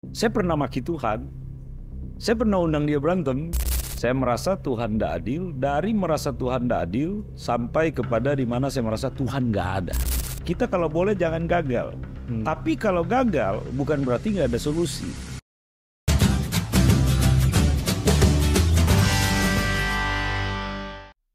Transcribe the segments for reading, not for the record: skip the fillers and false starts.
Saya pernah maki Tuhan, saya pernah undang dia berantem. Saya merasa Tuhan tidak adil, dari merasa Tuhan tidak adil, sampai kepada di mana saya merasa Tuhan nggak ada. Kita kalau boleh jangan gagal. Tapi kalau gagal, bukan berarti nggak ada solusi.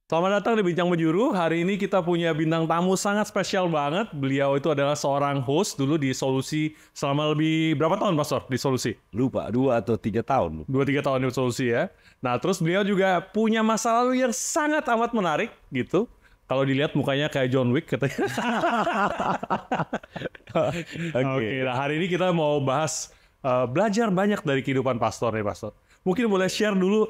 Selamat datang di Bincang Menjuru. Hari ini kita punya bintang tamu sangat spesial banget. Beliau itu adalah seorang host dulu di Solusi selama lebih berapa tahun, Pastor, di Solusi? Lupa, 2 atau 3 tahun. 2-3 tahun di Solusi ya. Nah, terus beliau juga punya masa lalu yang sangat amat menarik gitu. Kalau dilihat mukanya kayak John Wick katanya. Oke, nah hari ini kita mau bahas belajar banyak dari kehidupan pastor nih, Pastor. Mungkin boleh share dulu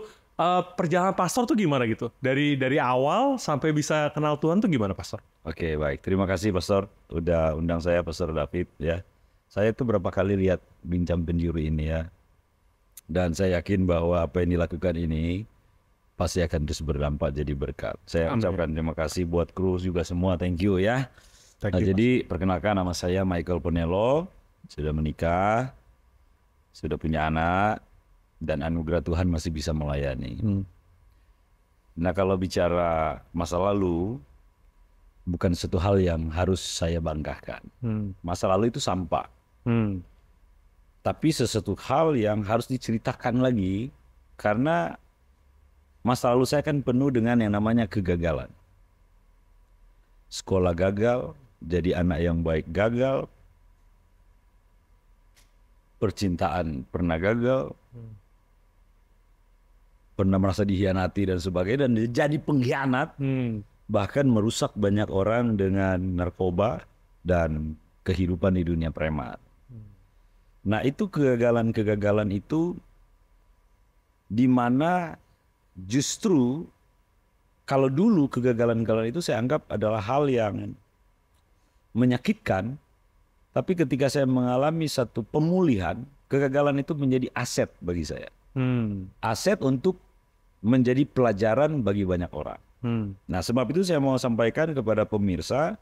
perjalanan pastor tuh gimana gitu? Dari awal sampai bisa kenal Tuhan tuh gimana, Pastor? Oke, baik. Terima kasih, Pastor. Udah undang saya, Pastor David. Ya, saya tuh berapa kali lihat Bincang Penjuru ini ya. Dan saya yakin bahwa apa yang dilakukan ini pasti akan terus berdampak jadi berkat. Saya ucapkan terima kasih buat kru juga semua. Thank you ya. Thank Nah, you, jadi perkenalkan nama saya Michael Ponelo. Sudah menikah, sudah punya anak, dan anugerah Tuhan masih bisa melayani. Nah, kalau bicara masa lalu, bukan satu hal yang harus saya banggakan. Masa lalu itu sampah. Tapi sesuatu hal yang harus diceritakan lagi, karena masa lalu saya kan penuh dengan yang namanya kegagalan. Sekolah gagal, jadi anak yang baik gagal, percintaan pernah gagal, pernah merasa dihianati dan sebagainya, dan jadi pengkhianat, bahkan merusak banyak orang dengan narkoba dan kehidupan di dunia preman. Nah, itu kegagalan-kegagalan itu di mana justru kalau dulu kegagalan-kegagalan itu saya anggap adalah hal yang menyakitkan, tapi ketika saya mengalami satu pemulihan, kegagalan itu menjadi aset bagi saya. Aset untuk menjadi pelajaran bagi banyak orang. Nah, sebab itu saya mau sampaikan kepada pemirsa,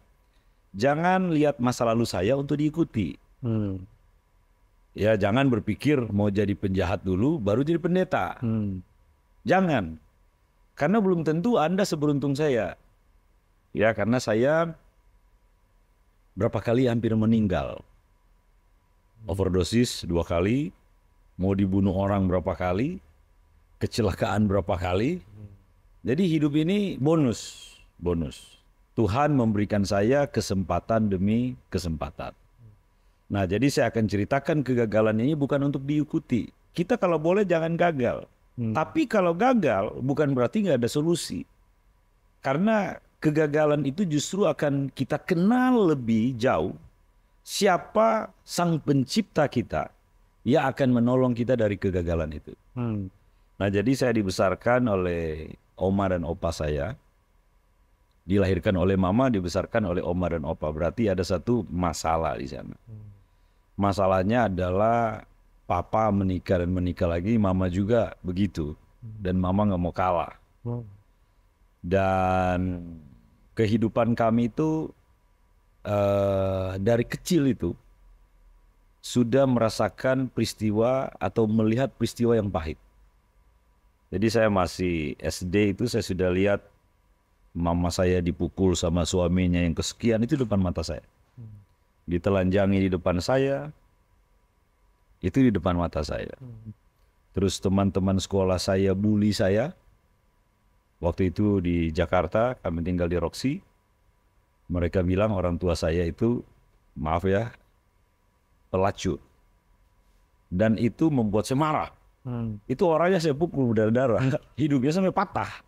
jangan lihat masa lalu saya untuk diikuti. Ya, jangan berpikir mau jadi penjahat dulu baru jadi pendeta. Jangan. Karena belum tentu Anda seberuntung saya. Ya, karena saya berapa kali hampir meninggal. Overdosis 2 kali, mau dibunuh orang berapa kali, kecelakaan berapa kali. Jadi hidup ini bonus. Tuhan memberikan saya kesempatan demi kesempatan. Nah, jadi saya akan ceritakan kegagalan ini bukan untuk diikuti. Kita kalau boleh jangan gagal. Tapi kalau gagal bukan berarti nggak ada solusi. Karena kegagalan itu justru akan kita kenal lebih jauh siapa sang pencipta kita yang akan menolong kita dari kegagalan itu. Nah, jadi saya dibesarkan oleh oma dan opa saya. Dilahirkan oleh mama, dibesarkan oleh oma dan opa. Berarti ada satu masalah di sana. Masalahnya adalah papa menikah dan menikah lagi, mama juga begitu. Dan mama nggak mau kalah. Dan kehidupan kami itu dari kecil itu sudah merasakan peristiwa atau melihat peristiwa yang pahit. Jadi saya masih SD itu saya sudah lihat mama saya dipukul sama suaminya yang kesekian itu depan mata saya. Ditelanjangi di depan saya, itu di depan mata saya. Terus teman-teman sekolah saya bully saya. Waktu itu di Jakarta, kami tinggal di Roxy. Mereka bilang orang tua saya itu, maaf ya, pelacur. Dan itu membuat saya marah. Itu orangnya saya pukul berdarah-darah. Hidupnya sampai patah.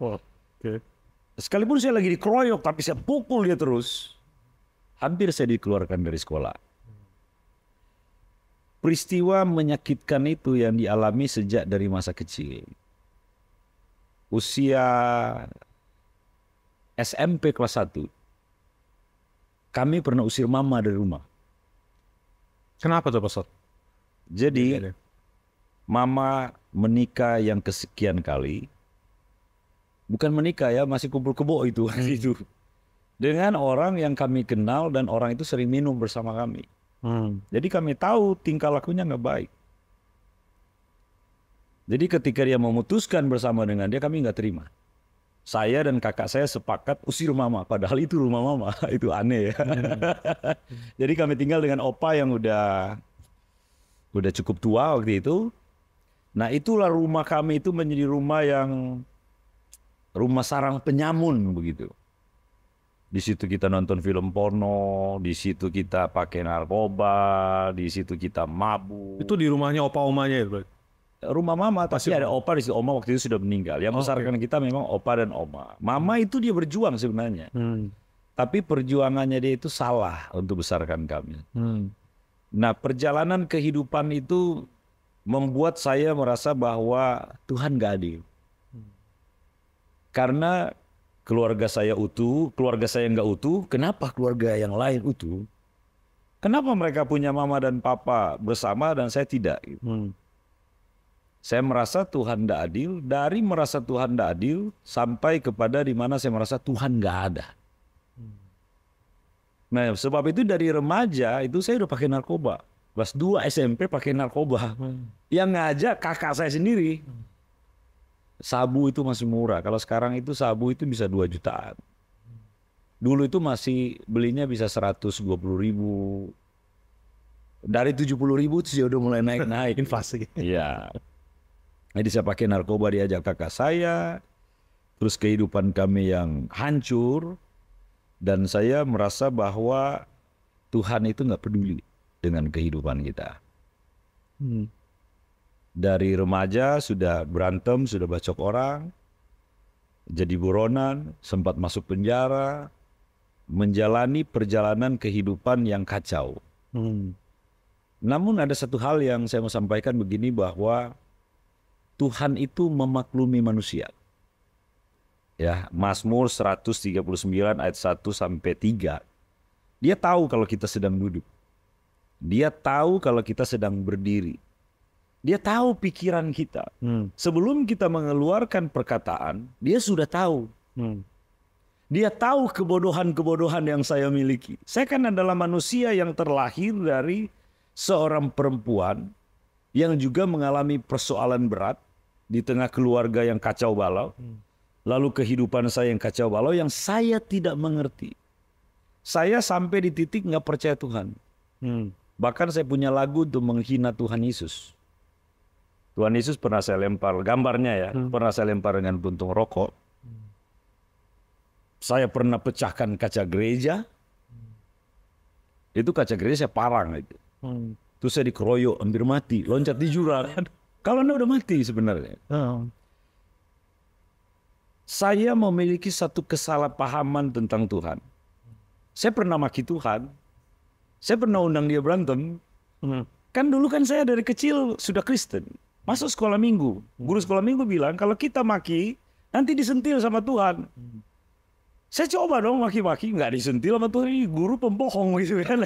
Sekalipun saya lagi dikeroyok, tapi saya pukul dia terus. Hampir saya dikeluarkan dari sekolah. Peristiwa menyakitkan itu yang dialami sejak dari masa kecil. Usia SMP kelas 1. Kami pernah usir mama dari rumah. Kenapa tuh, Pastor? Jadi mama menikah yang kesekian kali. Bukan menikah ya, masih kumpul kebo itu. Dengan orang yang kami kenal dan orang itu sering minum bersama kami. Jadi kami tahu tingkah lakunya nggak baik. Jadi ketika dia memutuskan bersama dengan dia, kami nggak terima. Saya dan kakak saya sepakat usir mama, padahal itu rumah mama. Itu aneh ya. Jadi kami tinggal dengan opa yang udah cukup tua waktu itu. Nah itulah rumah kami itu menjadi rumah sarang penyamun begitu. Di situ kita nonton film porno, di situ kita pakai narkoba, di situ kita mabuk. Itu di rumahnya opa-omanya itu, Bro? Rumah mama, tapi ada opa di situ. Oma waktu itu sudah meninggal. Yang besarkan kita memang opa dan oma. Mama itu dia berjuang sebenarnya. Tapi perjuangannya dia itu salah untuk besarkan kami. Nah perjalanan kehidupan itu membuat saya merasa bahwa Tuhan gak adil. Karena keluarga saya utuh, keluarga saya nggak utuh, kenapa keluarga yang lain utuh? Kenapa mereka punya mama dan papa bersama dan saya tidak? Saya merasa Tuhan tidak adil, dari merasa Tuhan tidak adil, sampai kepada di mana saya merasa Tuhan nggak ada. Nah sebab itu dari remaja itu saya udah pakai narkoba. Kelas 2 SMP pakai narkoba. Yang ngajak kakak saya sendiri. Sabu itu masih murah. Kalau sekarang itu sabu itu bisa 2 jutaan. Dulu itu masih belinya bisa 120.000. Dari 70.000 itu sudah udah mulai naik-naik. Inflasi. Iya. Jadi saya pakai narkoba, diajak kakak saya. Terus kehidupan kami yang hancur. Dan saya merasa bahwa Tuhan itu nggak peduli dengan kehidupan kita. Dari remaja sudah berantem, sudah bacok orang, jadi buronan, sempat masuk penjara, menjalani perjalanan kehidupan yang kacau. Namun ada satu hal yang saya mau sampaikan begini, bahwa Tuhan itu memaklumi manusia. Ya, Mazmur 139 ayat 1 sampai 3. Dia tahu kalau kita sedang duduk. Dia tahu kalau kita sedang berdiri. Dia tahu pikiran kita. Sebelum kita mengeluarkan perkataan, dia sudah tahu. Dia tahu kebodohan-kebodohan yang saya miliki. Saya kan adalah manusia yang terlahir dari seorang perempuan yang juga mengalami persoalan berat di tengah keluarga yang kacau balau. Lalu kehidupan saya yang kacau balau yang saya tidak mengerti. Saya sampai di titik nggak percaya Tuhan. Bahkan saya punya lagu untuk menghina Tuhan Yesus. Tuhan Yesus pernah saya lempar, gambarnya ya, pernah saya lempar dengan puntung rokok. Saya pernah pecahkan kaca gereja. Itu kaca gereja saya parang itu. Terus saya dikeroyok, hampir mati, loncat di jurang. Kalau Anda udah mati sebenarnya. Saya memiliki satu kesalahpahaman tentang Tuhan. Saya pernah maki Tuhan. Saya pernah undang dia berantem. Kan dulu kan saya dari kecil sudah Kristen. Masuk sekolah minggu. Guru sekolah minggu bilang kalau kita maki nanti disentil sama Tuhan. Saya coba dong maki-maki, nggak disentil sama Tuhan. Ini guru pembohong gitu kan.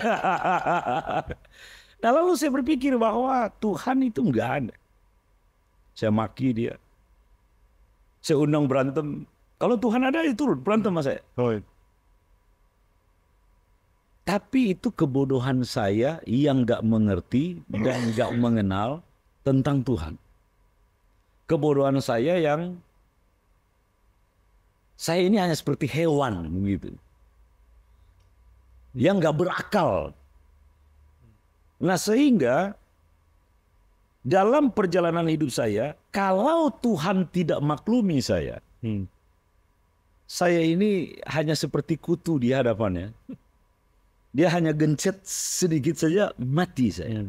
Nah lalu saya berpikir bahwa Tuhan itu nggak ada. Saya maki dia. Saya undang berantem. Kalau Tuhan ada, dia turun berantem sama saya. Tapi itu kebodohan saya yang nggak mengerti dan nggak mengenal tentang Tuhan. Kebodohan saya yang saya ini hanya seperti hewan begitu, yang nggak berakal. Nah sehingga dalam perjalanan hidup saya, kalau Tuhan tidak maklumi saya ini hanya seperti kutu di hadapannya. Dia hanya gencet sedikit saja, mati saya.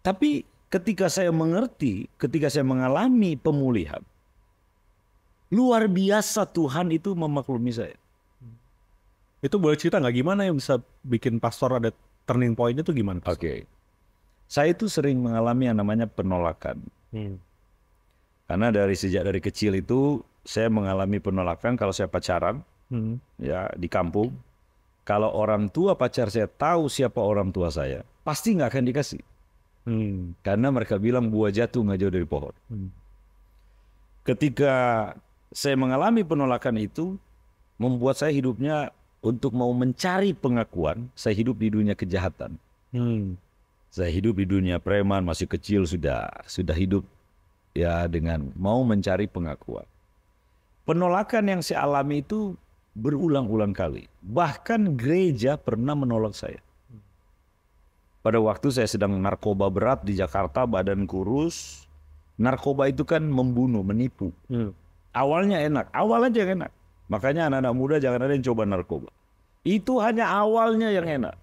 Tapi ketika saya mengerti, ketika saya mengalami pemulihan, luar biasa Tuhan itu memaklumi saya. Itu boleh cerita nggak gimana yang bisa bikin pastor ada turning point itu gimana? Oke. Saya itu sering mengalami yang namanya penolakan. Karena sejak dari kecil itu saya mengalami penolakan kalau saya pacaran ya di kampung. Kalau orang tua pacar saya tahu siapa orang tua saya, pasti nggak akan dikasih. Karena mereka bilang buah jatuh nggak jauh dari pohon. Ketika saya mengalami penolakan itu, membuat saya hidupnya untuk mau mencari pengakuan, saya hidup di dunia kejahatan. Saya hidup di dunia preman, masih kecil sudah hidup ya dengan mau mencari pengakuan. Penolakan yang saya alami itu berulang-ulang kali. Bahkan gereja pernah menolak saya. Pada waktu saya sedang narkoba berat di Jakarta, badan kurus. Narkoba itu kan membunuh, menipu. Awalnya enak, awal aja yang enak. Makanya anak-anak muda jangan ada yang coba narkoba. Itu hanya awalnya yang enak.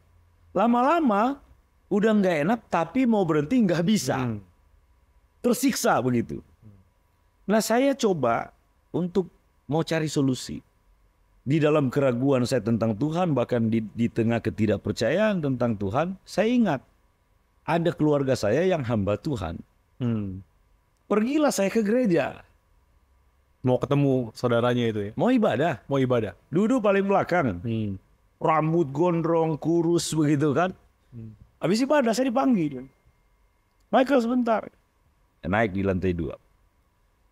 Lama-lama udah nggak enak, tapi mau berhenti nggak bisa. Tersiksa begitu. Nah saya coba untuk mau cari solusi. Di dalam keraguan saya tentang Tuhan, bahkan di tengah ketidakpercayaan tentang Tuhan, saya ingat ada keluarga saya yang hamba Tuhan. Pergilah saya ke gereja. Mau ketemu saudaranya itu ya? Mau ibadah. Mau ibadah. Duduk paling belakang. Rambut gondrong, kurus begitu kan. Habis ibadah saya dipanggil. Michael sebentar. Naik di lantai 2.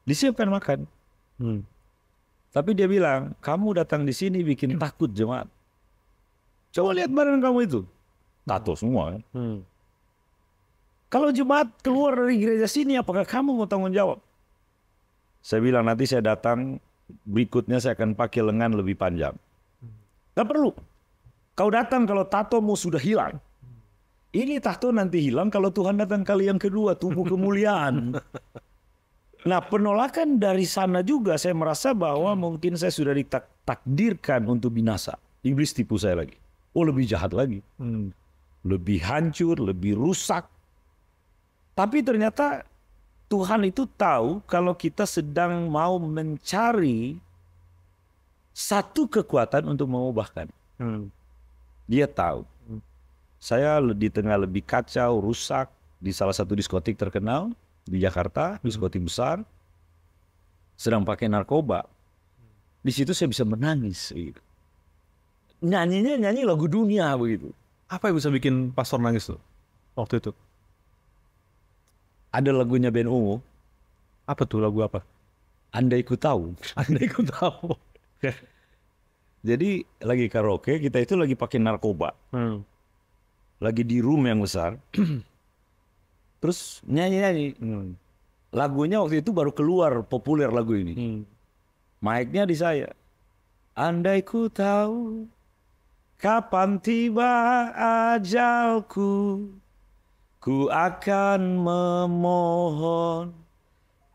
Disiapkan makan. Tapi dia bilang, kamu datang di sini bikin takut jemaat. Coba lihat badan kamu itu. Tato semua kan. Kalau jemaat keluar dari gereja sini, apakah kamu mau tanggung jawab? Saya bilang, nanti saya datang, berikutnya saya akan pakai lengan lebih panjang. Gak perlu. Kau datang kalau tatomu sudah hilang. Ini tato nanti hilang kalau Tuhan datang kali yang kedua, tubuh kemuliaan. Nah penolakan dari sana juga saya merasa bahwa mungkin saya sudah ditakdirkan untuk binasa. Iblis tipu saya lagi. Oh lebih jahat lagi. Lebih hancur, lebih rusak. Tapi ternyata Tuhan itu tahu kalau kita sedang mau mencari satu kekuatan untuk mengubahkan. Dia tahu. Saya di tengah lebih kacau, rusak di salah satu diskotik terkenal di Jakarta, diskotik besar, sedang pakai narkoba. Di situ saya bisa menangis. Gitu. Nyanyinya nyanyi lagu dunia begitu. Apa yang bisa bikin pastor nangis tuh waktu itu? Ada lagunya band Ungu. Apa tuh lagu apa? Andai ku tahu. Andai ku tahu. Jadi lagi karaoke, kita itu lagi pakai narkoba. Lagi di room yang besar. Terus nyanyi-nyanyi. Lagunya waktu itu baru keluar populer lagu ini. Mic-nya di saya. Andai ku tahu kapan tiba ajalku, ku akan memohon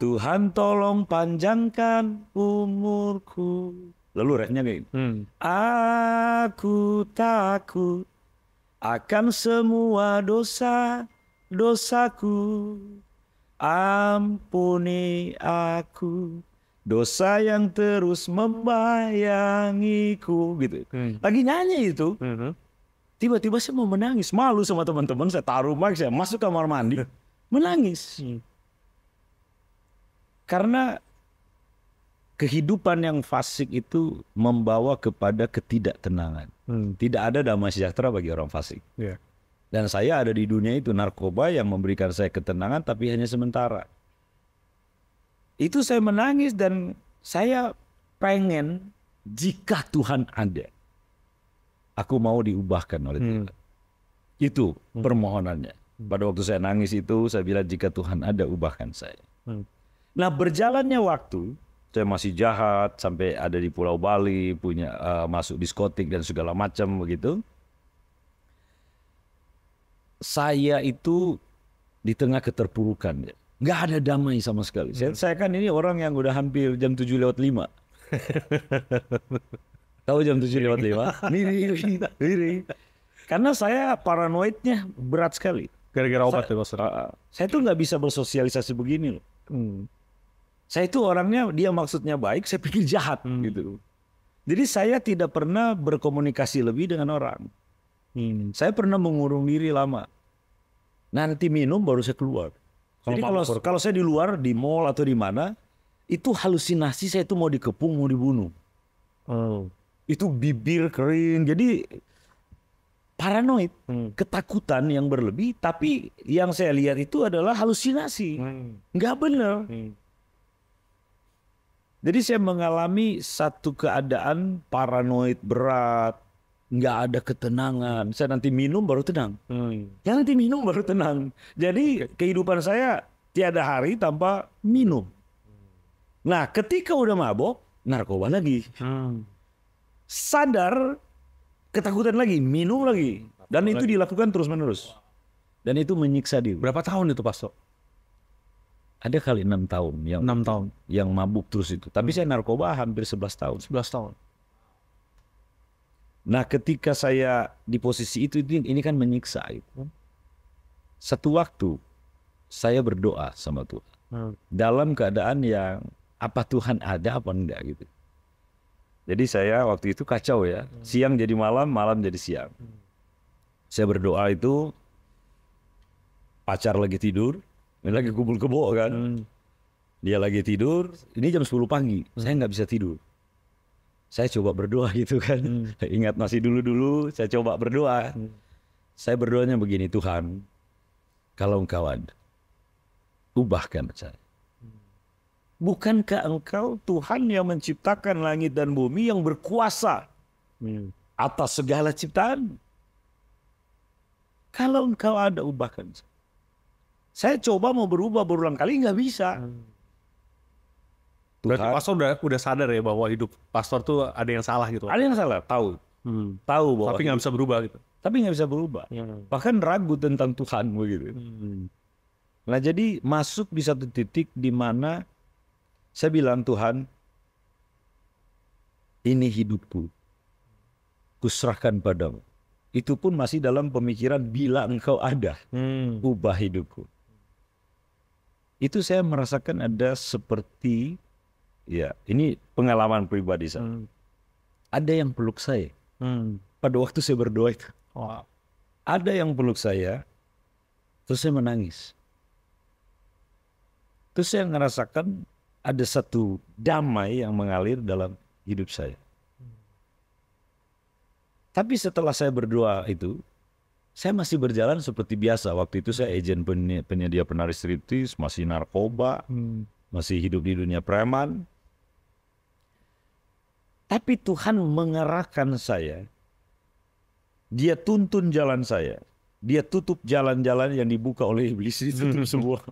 Tuhan tolong panjangkan umurku. Lalu refnya kayak gini. Aku takut akan semua dosaku, ampuni aku dosa yang terus membayangiku gitu. Lagi nyanyi itu, tiba-tiba saya mau menangis, malu sama teman-teman, saya taruh mic, saya masuk kamar mandi, menangis. Karena kehidupan yang fasik itu membawa kepada ketidaktenangan. Tidak ada damai sejahtera bagi orang fasik. Dan saya ada di dunia itu, narkoba yang memberikan saya ketenangan tapi hanya sementara. Itu saya menangis dan saya pengen jika Tuhan ada, aku mau diubahkan oleh Tuhan. Itu permohonannya. Pada waktu saya nangis itu, saya bilang jika Tuhan ada, ubahkan saya. Nah berjalannya waktu, saya masih jahat sampai ada di Pulau Bali, punya masuk diskotik dan segala macam begitu. Saya itu di tengah keterpurukan, ya. Nggak ada damai sama sekali. Saya kan ini orang yang udah hampir jam 7:05. Tahu jam 7:05? Miri. Karena saya paranoidnya berat sekali. Gara-gara obat ya, Pastor? Saya tuh nggak bisa bersosialisasi begini loh. Saya itu orangnya, dia maksudnya baik, saya pikir jahat gitu. Jadi saya tidak pernah berkomunikasi lebih dengan orang. Saya pernah mengurung diri lama. Nanti minum baru saya keluar. Jadi kalau saya di luar, di mall atau di mana, itu halusinasi saya itu mau dikepung, mau dibunuh. Itu bibir kering, jadi paranoid, ketakutan yang berlebih. Tapi yang saya lihat itu adalah halusinasi, nggak benar. Jadi saya mengalami satu keadaan paranoid berat, nggak ada ketenangan. Saya nanti minum baru tenang. Nanti minum baru tenang. Jadi kehidupan saya tiada hari tanpa minum. Nah, ketika udah mabok, narkoba lagi. Sadar, ketakutan lagi, minum lagi. Dan itu dilakukan terus-menerus. Dan itu menyiksa diri. Berapa tahun itu, Pastor? Ada kali 6 tahun. 6 tahun. Yang mabuk terus itu. Tapi saya narkoba hampir 11 tahun. 11 tahun. Nah, ketika saya di posisi itu, ini kan menyiksa. Itu. Satu waktu, saya berdoa sama Tuhan. Dalam keadaan yang, apa Tuhan ada apa enggak gitu. Jadi saya waktu itu kacau ya. Siang jadi malam, malam jadi siang. Saya berdoa itu, pacar lagi tidur, ini lagi kumpul kebo kan. Dia lagi tidur, ini jam 10 pagi, saya nggak bisa tidur. Saya coba berdoa gitu kan. Ingat masih dulu-dulu, saya coba berdoa. Saya berdoanya begini, Tuhan, kalau Engkau ada, ubahkan saya. Bukankah Engkau Tuhan yang menciptakan langit dan bumi, yang berkuasa atas segala ciptaan? Kalau Engkau ada, ubahkan saya. Saya coba mau berubah berulang kali, nggak bisa. Berarti pastor udah sadar ya bahwa hidup pastor tuh ada yang salah gitu. Ada yang salah, tahu. Tahu bahwa. Tapi nggak bisa berubah gitu. Tapi nggak bisa berubah. Bahkan ragu tentang Tuhan begitu. Nah, jadi masuk di satu titik di mana saya bilang, Tuhan, ini hidupku, kuserahkan padamu. Itu pun masih dalam pemikiran bila Engkau ada, ubah hidupku. Itu saya merasakan ada seperti, ya ini pengalaman pribadi saya. Ada yang peluk saya. Pada waktu saya berdoa itu. Ada yang peluk saya, terus saya menangis. Terus saya merasakan ada satu damai yang mengalir dalam hidup saya. Tapi setelah saya berdoa itu, saya masih berjalan seperti biasa. Waktu itu saya agen penyedia penari striptis, masih narkoba, masih hidup di dunia preman. Tapi Tuhan mengarahkan saya. Dia tuntun jalan saya. Dia tutup jalan-jalan yang dibuka oleh iblis itu semua.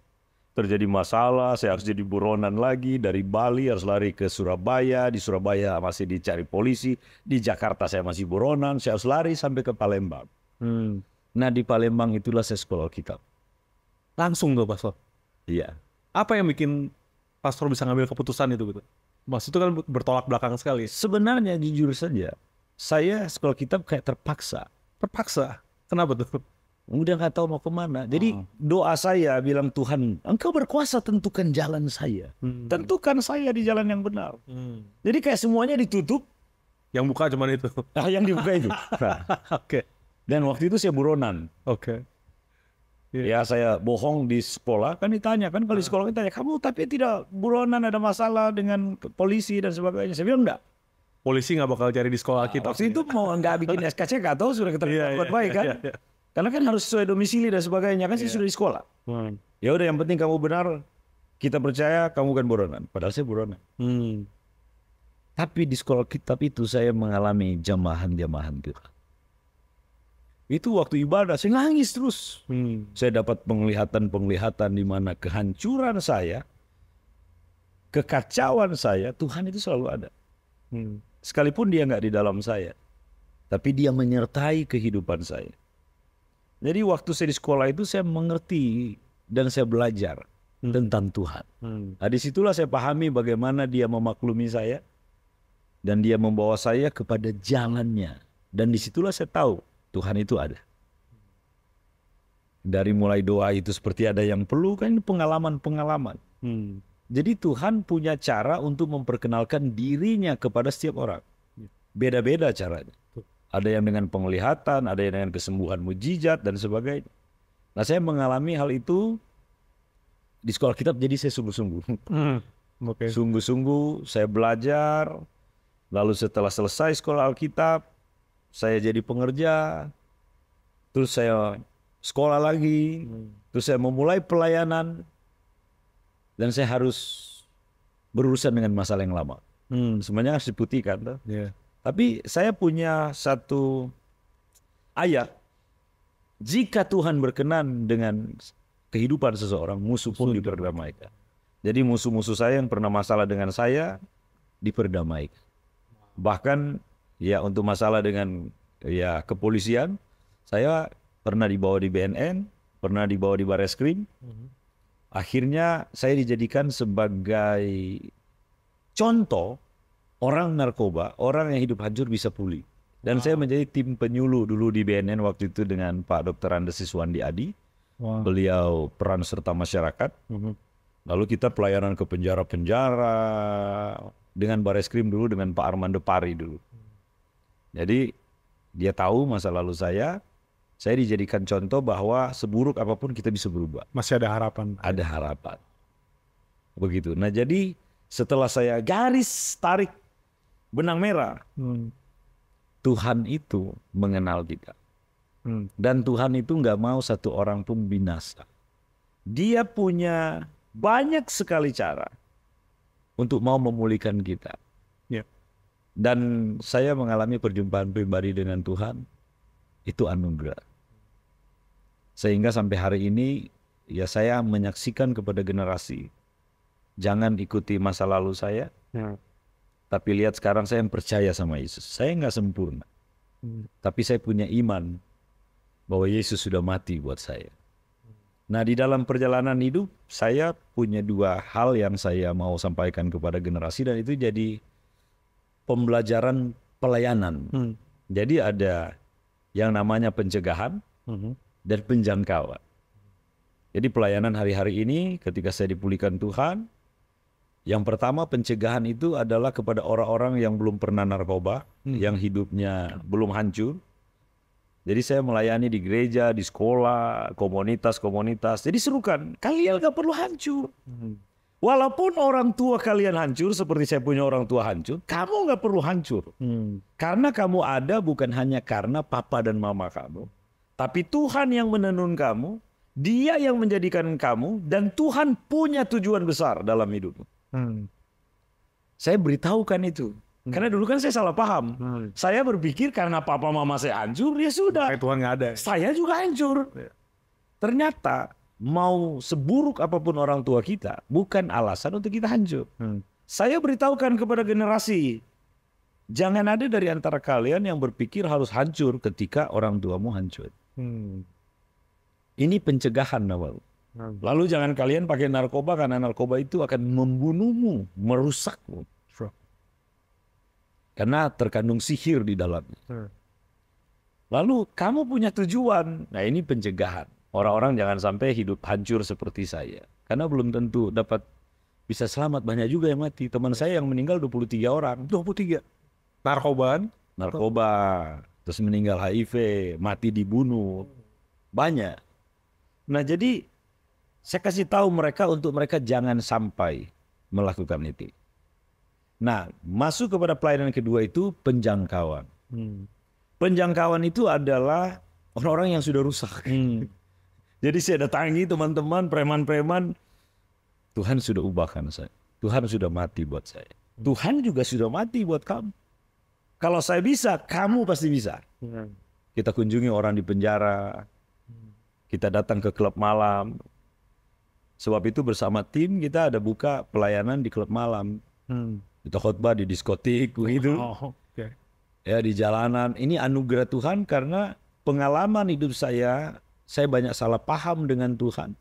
Terjadi masalah, saya harus jadi buronan lagi. Dari Bali harus lari ke Surabaya. Di Surabaya masih dicari polisi. Di Jakarta saya masih buronan. Saya harus lari sampai ke Palembang. Nah, di Palembang itulah saya sekolah Alkitab. Langsung tuh, Pastor? Iya. Apa yang bikin Pastor bisa ngambil keputusan itu gitu? Maksud itu kan bertolak belakang sekali. Sebenarnya jujur saja, saya sekolah Alkitab kayak terpaksa. Terpaksa? Kenapa tuh? Udah nggak tahu mau kemana. Jadi doa saya bilang, Tuhan, Engkau berkuasa, tentukan jalan saya. Tentukan saya di jalan yang benar. Jadi kayak semuanya ditutup. Yang buka cuma itu? Nah, yang dibuka itu. Nah. Oke. Dan waktu itu saya buronan. Oke. Ya saya bohong di sekolah, kan ditanya, kan kalau di sekolah ditanya, kamu tapi tidak buronan, ada masalah dengan polisi dan sebagainya. Saya bilang enggak. Polisi nggak bakal cari di sekolah kita. Waktu itu mau nggak bikin SKCK atau sudah keterima baik kan? Karena kan harus sesuai domisili dan sebagainya, kan saya sudah di sekolah. Ya udah, yang penting kamu benar, kita percaya kamu kan buronan. Padahal saya buronan. Tapi di sekolah kitab itu saya mengalami jamahan-jamahan Tuhan. Itu waktu ibadah saya nangis terus. Saya dapat penglihatan-penglihatan di mana kehancuran saya, kekacauan saya, Tuhan itu selalu ada. Sekalipun dia nggak di dalam saya, tapi dia menyertai kehidupan saya. Jadi waktu saya di sekolah itu saya mengerti dan saya belajar tentang Tuhan. Nah, disitulah saya pahami bagaimana dia memaklumi saya dan dia membawa saya kepada jalannya. Dan disitulah saya tahu Tuhan itu ada. Dari mulai doa itu seperti ada yang perlu, kan pengalaman-pengalaman. Jadi Tuhan punya cara untuk memperkenalkan dirinya kepada setiap orang. Beda-beda caranya. Ada yang dengan penglihatan, ada yang dengan kesembuhan mujizat dan sebagainya. Nah, saya mengalami hal itu di sekolah kitab, jadi saya sungguh-sungguh. Sungguh-sungguh saya belajar. Lalu setelah selesai sekolah Alkitab, saya jadi pengerja, terus saya sekolah lagi, terus saya memulai pelayanan, dan saya harus berurusan dengan masalah yang lama. Semuanya harus diputihkan. Tapi saya punya satu ayat, jika Tuhan berkenan dengan kehidupan seseorang, musuh pun diperdamaikan. Jadi musuh-musuh saya yang pernah masalah dengan saya diperdamaikan. Bahkan ya untuk masalah dengan ya kepolisian, saya pernah dibawa di BNN, pernah dibawa di Bareskrim. Akhirnya saya dijadikan sebagai contoh orang narkoba, orang yang hidup hancur bisa pulih. Dan saya menjadi tim penyuluh dulu di BNN waktu itu dengan Pak Dr. Andes Siswandi Adi. Beliau peran serta masyarakat. Lalu kita pelayanan ke penjara-penjara dengan Bareskrim dulu, dengan Pak Armando Pari dulu. Jadi dia tahu masa lalu saya dijadikan contoh bahwa seburuk apapun kita bisa berubah. Masih ada harapan. Ada harapan. Begitu. Nah jadi setelah saya garis tarik benang merah, Tuhan itu mengenal kita. Dan Tuhan itu nggak mau satu orang pun binasa. Dia punya banyak sekali cara untuk mau memulihkan kita. Dan saya mengalami perjumpaan pribadi dengan Tuhan, itu anugerah. Sehingga sampai hari ini, ya saya menyaksikan kepada generasi, jangan ikuti masa lalu saya, tapi lihat sekarang saya yang percaya sama Yesus. Saya nggak sempurna, tapi saya punya iman bahwa Yesus sudah mati buat saya. Nah di dalam perjalanan hidup, saya punya dua hal yang saya mau sampaikan kepada generasi, dan itu jadi pembelajaran pelayanan. Jadi ada yang namanya pencegahan dan penjangkauan. Jadi pelayanan hari-hari ini ketika saya dipulihkan Tuhan, yang pertama pencegahan itu adalah kepada orang-orang yang belum pernah narkoba, yang hidupnya belum hancur. Jadi saya melayani di gereja, di sekolah, komunitas-komunitas. Jadi serukan, kalian gak perlu hancur. Walaupun orang tua kalian hancur, seperti saya punya orang tua hancur, kamu gak perlu hancur. Karena kamu ada bukan hanya karena papa dan mama kamu, tapi Tuhan yang menenun kamu, Dia yang menjadikan kamu, dan Tuhan punya tujuan besar dalam hidupmu. Saya beritahukan itu. Karena dulu kan saya salah paham. Saya berpikir karena papa mama saya hancur, ya sudah. Tuhan nggak ada. Saya juga hancur. Ternyata mau seburuk apapun orang tua kita, bukan alasan untuk kita hancur. Saya beritahukan kepada generasi, jangan ada dari antara kalian yang berpikir harus hancur ketika orang tuamu hancur. Ini pencegahan awal. Lalu jangan kalian pakai narkoba, karena narkoba itu akan membunuhmu, merusakmu. Karena terkandung sihir di dalamnya. Lalu kamu punya tujuan. Nah ini pencegahan. Orang-orang jangan sampai hidup hancur seperti saya. Karena belum tentu dapat bisa selamat. Banyak juga yang mati. Teman saya yang meninggal 23 orang. 23? Narkobaan? Narkoba. Terus meninggal HIV. Mati dibunuh. Banyak. Nah jadi saya kasih tahu mereka untuk mereka jangan sampai melakukan itu. Nah, masuk kepada pelayanan kedua itu penjangkauan. Penjangkauan itu adalah orang-orang yang sudah rusak. Jadi saya datangi teman-teman, preman-preman. Tuhan sudah ubahkan saya. Tuhan sudah mati buat saya. Tuhan juga sudah mati buat kamu. Kalau saya bisa, kamu pasti bisa. Kita kunjungi orang di penjara. Kita datang ke klub malam. Sebab itu bersama tim kita ada buka pelayanan di klub malam. Kita khotbah di diskotik begitu. Ya di jalanan. Ini anugerah Tuhan karena pengalaman hidup saya banyak salah paham dengan Tuhan.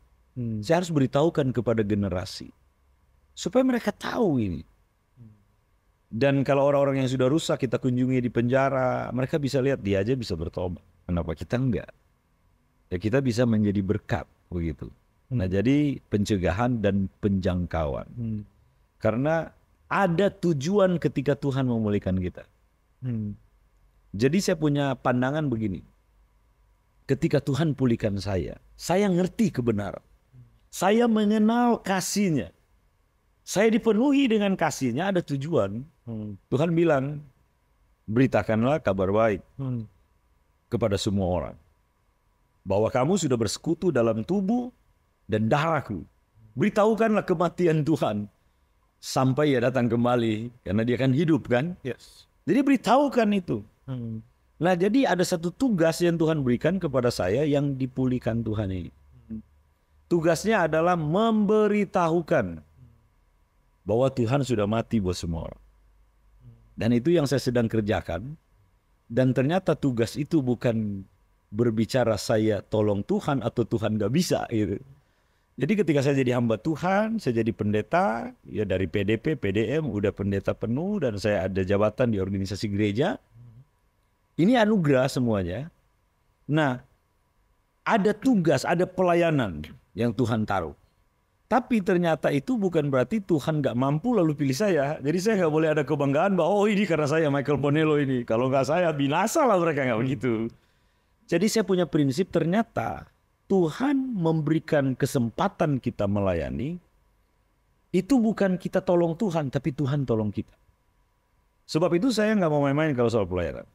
Saya harus beritahukan kepada generasi supaya mereka tahu ini. Dan kalau orang-orang yang sudah rusak kita kunjungi di penjara, mereka bisa lihat dia aja bisa bertobat. Kenapa kita enggak? Ya kita bisa menjadi berkat begitu. Nah jadi pencegahan dan penjangkauan. Karena ada tujuan ketika Tuhan memulihkan kita. Jadi saya punya pandangan begini. Ketika Tuhan pulihkan saya ngerti kebenaran. Saya mengenal kasih-Nya. Saya dipenuhi dengan kasih-Nya, ada tujuan. Tuhan bilang, beritakanlah kabar baik kepada semua orang. Bahwa kamu sudah bersekutu dalam tubuh dan darahku. Beritahukanlah kematian Tuhan. Sampai ia datang kembali. Karena dia akan hidup kan. Jadi beritahukan itu. Nah jadi ada satu tugas yang Tuhan berikan kepada saya yang dipulihkan Tuhan ini. tugasnya adalah memberitahukan bahwa Tuhan sudah mati buat semua orang. Dan itu yang saya sedang kerjakan. Dan ternyata tugas itu bukan berbicara saya tolong Tuhan atau Tuhan gak bisa gitu. Jadi ketika saya jadi hamba Tuhan, saya jadi pendeta, ya dari PDP, PDM, udah pendeta penuh, dan saya ada jabatan di organisasi gereja. Ini anugerah semuanya. Nah, ada tugas, ada pelayanan yang Tuhan taruh. Tapi ternyata itu bukan berarti Tuhan gak mampu lalu pilih saya. Jadi saya gak boleh ada kebanggaan bahwa oh ini karena saya Michael Bonello ini. Kalau gak saya binasa lah mereka, gak begitu. Jadi saya punya prinsip ternyata Tuhan memberikan kesempatan kita melayani. Itu bukan kita tolong Tuhan, tapi Tuhan tolong kita. Sebab itu saya gak mau main-main kalau soal pelayanan.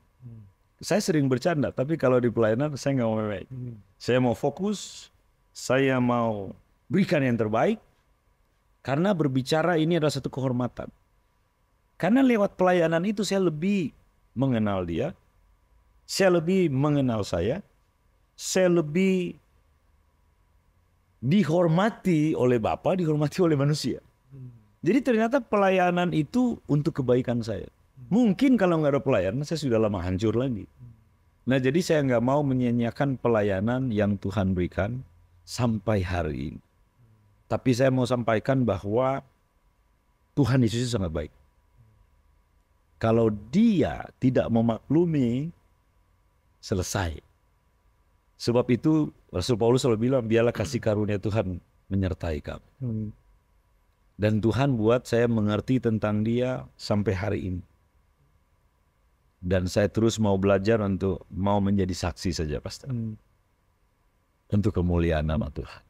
Saya sering bercanda, tapi kalau di pelayanan saya gak mau main-main. Saya mau fokus, saya mau berikan yang terbaik, karena berbicara ini adalah satu kehormatan. Karena lewat pelayanan itu saya lebih mengenal dia, saya lebih mengenal saya lebih dihormati oleh Bapa, dihormati oleh manusia. Jadi ternyata pelayanan itu untuk kebaikan saya. Mungkin kalau nggak ada pelayanan, saya sudah lama hancur lagi. Nah jadi saya nggak mau menyia-nyiakan pelayanan yang Tuhan berikan sampai hari ini. Tapi saya mau sampaikan bahwa Tuhan Yesus itu sangat baik. Kalau dia tidak memaklumi, selesai. Sebab itu Rasul Paulus selalu bilang, biarlah kasih karunia Tuhan menyertai kamu. Dan Tuhan buat saya mengerti tentang dia sampai hari ini. Dan saya terus mau belajar untuk mau menjadi saksi saja, Pastor. Untuk kemuliaan nama Tuhan.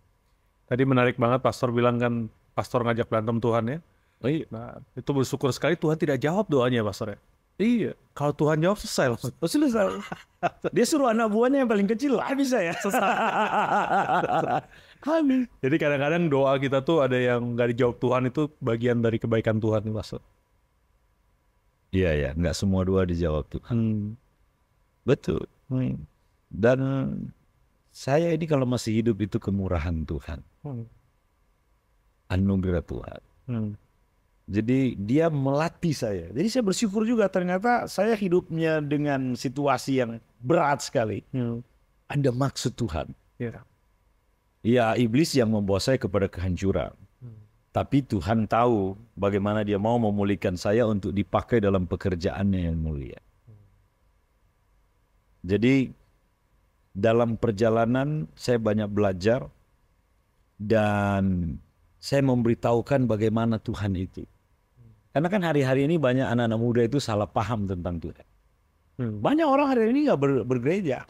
Tadi menarik banget Pastor bilang kan, Pastor ngajak berantem Tuhan ya. Oh iya. Nah, itu bersyukur sekali Tuhan tidak jawab doanya Pastor ya. Iya. Kalau Tuhan jawab selesai langsung. Oh, selesai. Dia suruh anak buahnya yang paling kecil, habis saya. Habis. Jadi kadang-kadang doa kita tuh ada yang nggak dijawab Tuhan, itu bagian dari kebaikan Tuhan nih Pastor. Iya ya, nggak semua doa dijawab Tuhan. Betul. Dan saya ini kalau masih hidup itu kemurahan Tuhan. Anugerah Tuhan. Jadi dia melatih saya. Jadi saya bersyukur juga ternyata saya hidupnya dengan situasi yang berat sekali. Ada maksud Tuhan. Ya iblis yang membawa saya kepada kehancuran. Tapi Tuhan tahu bagaimana dia mau memulihkan saya untuk dipakai dalam pekerjaannya yang mulia. Jadi dalam perjalanan saya banyak belajar dan saya memberitahukan bagaimana Tuhan itu. Karena kan hari-hari ini banyak anak-anak muda itu salah paham tentang Tuhan. Banyak orang hari ini nggak bergereja.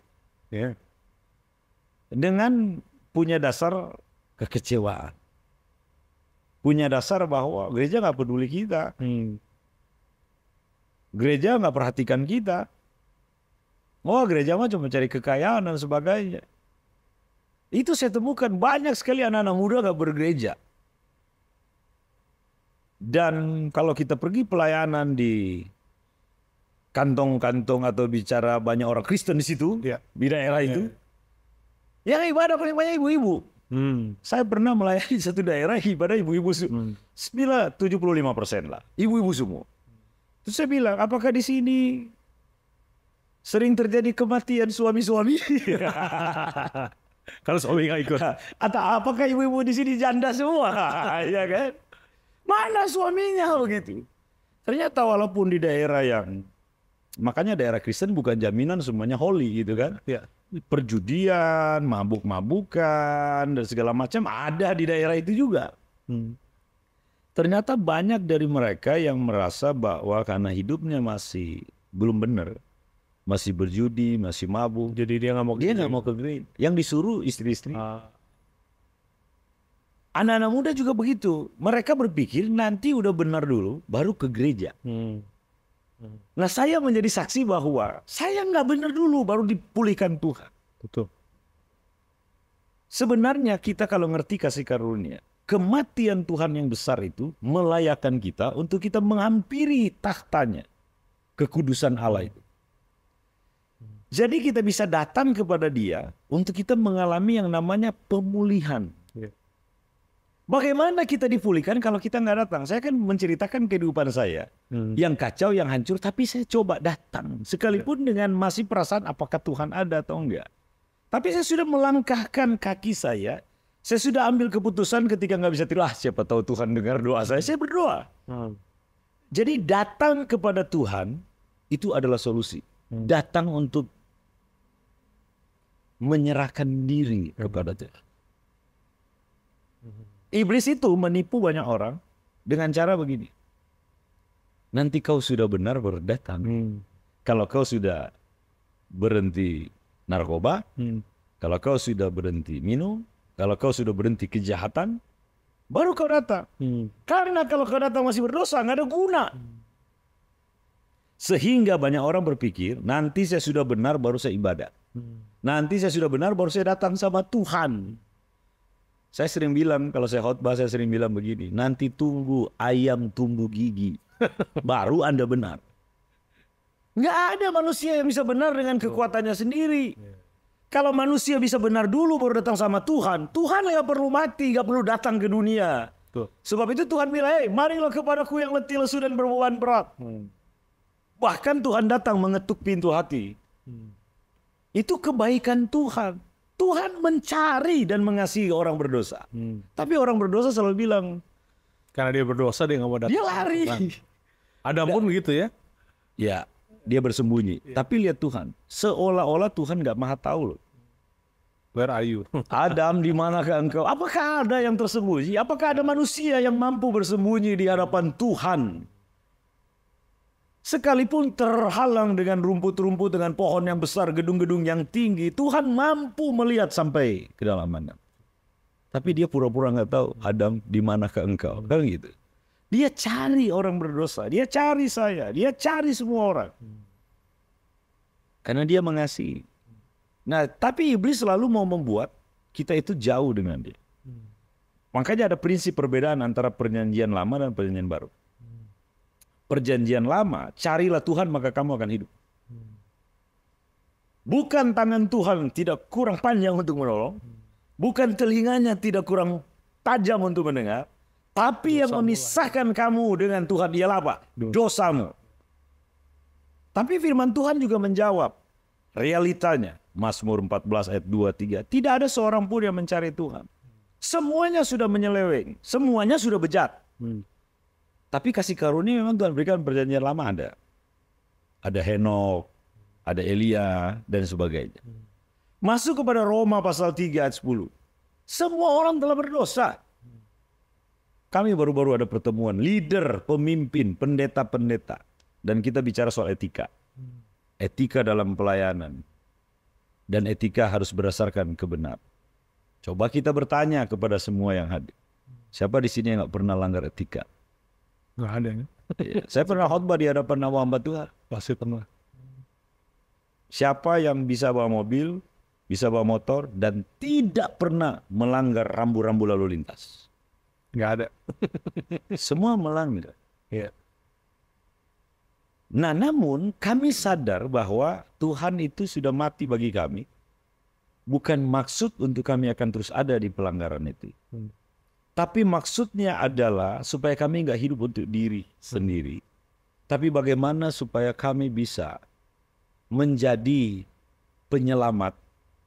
Dengan punya dasar kekecewaan. Punya dasar bahwa gereja nggak peduli kita. Gereja nggak perhatikan kita. Oh gereja mah cuma cari kekayaan dan sebagainya. Itu saya temukan banyak sekali anak-anak muda nggak bergereja. Dan kalau kita pergi pelayanan di kantong-kantong atau bicara banyak orang Kristen di situ, di daerah itu, yang ibadah paling banyak ibu-ibu. Saya pernah melayani di satu daerah ibadah ibu-ibu 75% lah, ibu-ibu semua. Terus saya bilang, apakah di sini sering terjadi kematian suami-suami? Kalau suami nggak ikut. Atau apakah ibu-ibu di sini janda semua? Ya kan? Mana suaminya begitu? Ternyata walaupun di daerah yang, makanya daerah Kristen bukan jaminan semuanya holy gitu kan? Perjudian, mabuk-mabukan dan segala macam ada di daerah itu juga. Ternyata banyak dari mereka yang merasa bahwa karena hidupnya masih belum benar, masih berjudi, masih mabuk, Jadi dia nggak mau ke gereja. Yang disuruh istri-istri. Anak-anak muda juga begitu. Mereka berpikir nanti udah benar dulu, baru ke gereja. Nah saya menjadi saksi bahwa saya nggak benar dulu, baru dipulihkan Tuhan. Betul. Sebenarnya kita kalau ngerti kasih karunia, kematian Tuhan yang besar itu melayakkan kita untuk kita menghampiri tahtanya, kekudusan Allah itu. Jadi kita bisa datang kepada dia untuk kita mengalami yang namanya pemulihan. Bagaimana kita dipulihkan kalau kita nggak datang? Saya kan menceritakan kehidupan saya yang kacau, yang hancur, tapi saya coba datang. Sekalipun dengan masih perasaan apakah Tuhan ada atau enggak. Tapi saya sudah melangkahkan kaki saya sudah ambil keputusan ketika nggak bisa tidur. Siapa tahu Tuhan dengar doa saya berdoa. Jadi datang kepada Tuhan itu adalah solusi. Datang untuk menyerahkan diri kepada Tuhan. Iblis itu menipu banyak orang dengan cara begini. Nanti kau sudah benar baru datang. Kalau kau sudah berhenti narkoba, kalau kau sudah berhenti minum, kalau kau sudah berhenti kejahatan, baru kau datang. Karena kalau kau datang masih berdosa, nggak ada guna. Sehingga banyak orang berpikir, nanti saya sudah benar baru saya ibadat. Nanti saya sudah benar baru saya datang sama Tuhan. Saya sering bilang, kalau saya khotbah saya sering bilang begini, nanti tunggu ayam tumbuh gigi, baru Anda benar. Nggak ada manusia yang bisa benar dengan kekuatannya sendiri. Kalau manusia bisa benar dulu baru datang sama Tuhan, Tuhan nggak perlu mati, nggak perlu datang ke dunia. Sebab itu Tuhan bilang, hey, marilah kepadaku yang letih lesu dan berbeban berat. Bahkan Tuhan datang mengetuk pintu hati. Itu kebaikan Tuhan. Tuhan mencari dan mengasihi orang berdosa. Tapi orang berdosa selalu bilang, karena dia berdosa dia nggak mau datang. dia lari. Adam pun gitu ya. Ya, dia bersembunyi. Tapi lihat Tuhan, seolah-olah Tuhan nggak maha tahu loh. Where are you? Adam, di manakah engkau? Apakah ada yang tersembunyi? Apakah ada manusia yang mampu bersembunyi di hadapan Tuhan? Sekalipun terhalang dengan rumput-rumput, dengan pohon yang besar, gedung-gedung yang tinggi, Tuhan mampu melihat sampai kedalamannya. Tapi dia pura-pura nggak tahu, Adam, di manakah engkau? Kan gitu. Dia cari orang berdosa, dia cari saya, dia cari semua orang. Karena dia mengasihi. Nah, tapi iblis selalu mau membuat kita itu jauh dengan dia. Makanya ada prinsip perbedaan antara perjanjian lama dan perjanjian baru. Perjanjian lama, carilah Tuhan maka kamu akan hidup. Bukan tangan Tuhan tidak kurang panjang untuk menolong. Bukan telinganya tidak kurang tajam untuk mendengar. Tapi yang memisahkan kamu dengan Tuhan ialah apa? Dosamu. Tapi firman Tuhan juga menjawab. Realitanya, Mazmur 14 ayat 2-3. Tidak ada seorang pun yang mencari Tuhan. Semuanya sudah menyeleweng. Semuanya sudah bejat. Tapi kasih karunia memang Tuhan berikan perjanjian lama ada. Ada Henok, ada Elia, dan sebagainya. Masuk kepada Roma pasal 3 ayat 10. Semua orang telah berdosa. Kami baru-baru ada pertemuan leader, pemimpin, pendeta-pendeta. Dan kita bicara soal etika. Etika dalam pelayanan. Dan etika harus berdasarkan kebenaran. Coba kita bertanya kepada semua yang hadir. Siapa di sini yang nggak pernah langgar etika? Nggak ada ya. Saya pernah khotbah di hadapan hamba Tuhan. Pasti pernah. Siapa yang bisa bawa mobil, bisa bawa motor, dan tidak pernah melanggar rambu-rambu lalu lintas? Nggak ada. Semua melanggar. Iya. Nah, namun kami sadar bahwa Tuhan itu sudah mati bagi kami. Bukan maksud untuk kami akan terus ada di pelanggaran itu. Tapi maksudnya adalah supaya kami nggak hidup untuk diri sendiri. Tapi bagaimana supaya kami bisa menjadi penyelamat,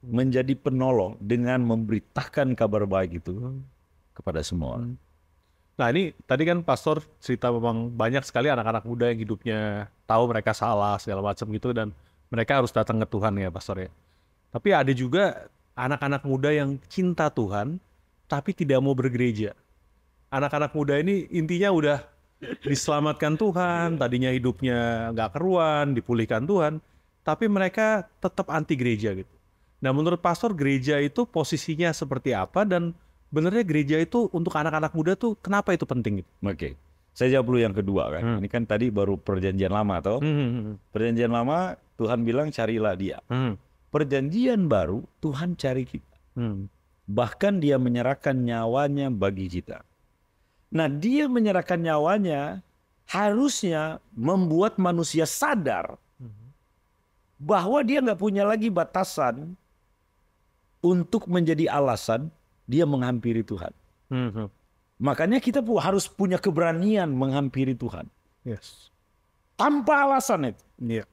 menjadi penolong dengan memberitakan kabar baik itu kepada semua orang. Nah ini tadi kan pastor cerita memang banyak sekali anak-anak muda yang hidupnya tahu mereka salah segala macam gitu dan mereka harus datang ke Tuhan ya pastor ya. Tapi ada juga anak-anak muda yang cinta Tuhan tapi tidak mau bergereja. Anak-anak muda ini intinya udah diselamatkan Tuhan, tadinya hidupnya nggak keruan, dipulihkan Tuhan, tapi mereka tetap anti gereja gitu. Nah menurut pastor gereja itu posisinya seperti apa dan benernya gereja itu untuk anak-anak muda tuh kenapa itu penting gitu? Oke, saya jawab dulu yang kedua kan. Ini kan tadi baru perjanjian lama toh. Perjanjian lama Tuhan bilang carilah dia. Perjanjian baru Tuhan cari kita. Bahkan dia menyerahkan nyawanya bagi kita. Nah dia menyerahkan nyawanya harusnya membuat manusia sadar bahwa dia nggak punya lagi batasan untuk menjadi alasan dia menghampiri Tuhan. Makanya kita harus punya keberanian menghampiri Tuhan. Yes. Tanpa alasan itu. Iya.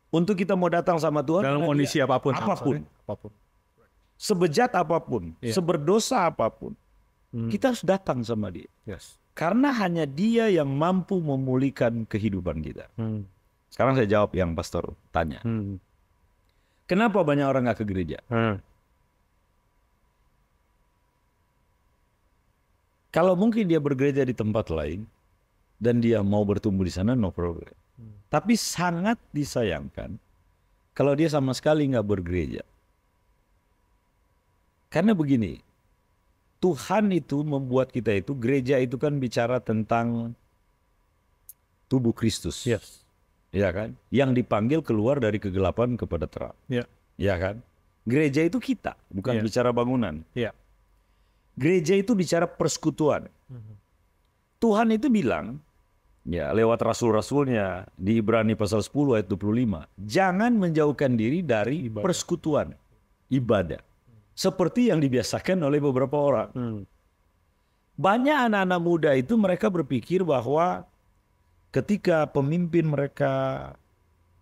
Untuk kita mau datang sama Tuhan. Dalam kondisi apapun. Apapun. Apapun. Sebejat apapun. Iya. Seberdosa apapun. Kita harus datang sama dia. Yes. Karena hanya dia yang mampu memulihkan kehidupan kita. Sekarang saya jawab yang pastor tanya. Kenapa banyak orang nggak ke gereja? Kalau mungkin dia bergereja di tempat lain dan dia mau bertumbuh di sana, no problem. Tapi sangat disayangkan kalau dia sama sekali nggak bergereja. Karena begini, Tuhan itu membuat kita itu, gereja itu kan bicara tentang tubuh Kristus. Yes. Ya kan? Yang dipanggil keluar dari kegelapan kepada terang. Yeah. Ya kan? Gereja itu kita, bukan bicara bangunan. Yeah. Gereja itu bicara persekutuan. Tuhan itu bilang, ya lewat rasul-rasulnya di Ibrani pasal 10 ayat 25, jangan menjauhkan diri dari persekutuan, ibadah. Seperti yang dibiasakan oleh beberapa orang. Banyak anak-anak muda itu mereka berpikir bahwa ketika pemimpin mereka,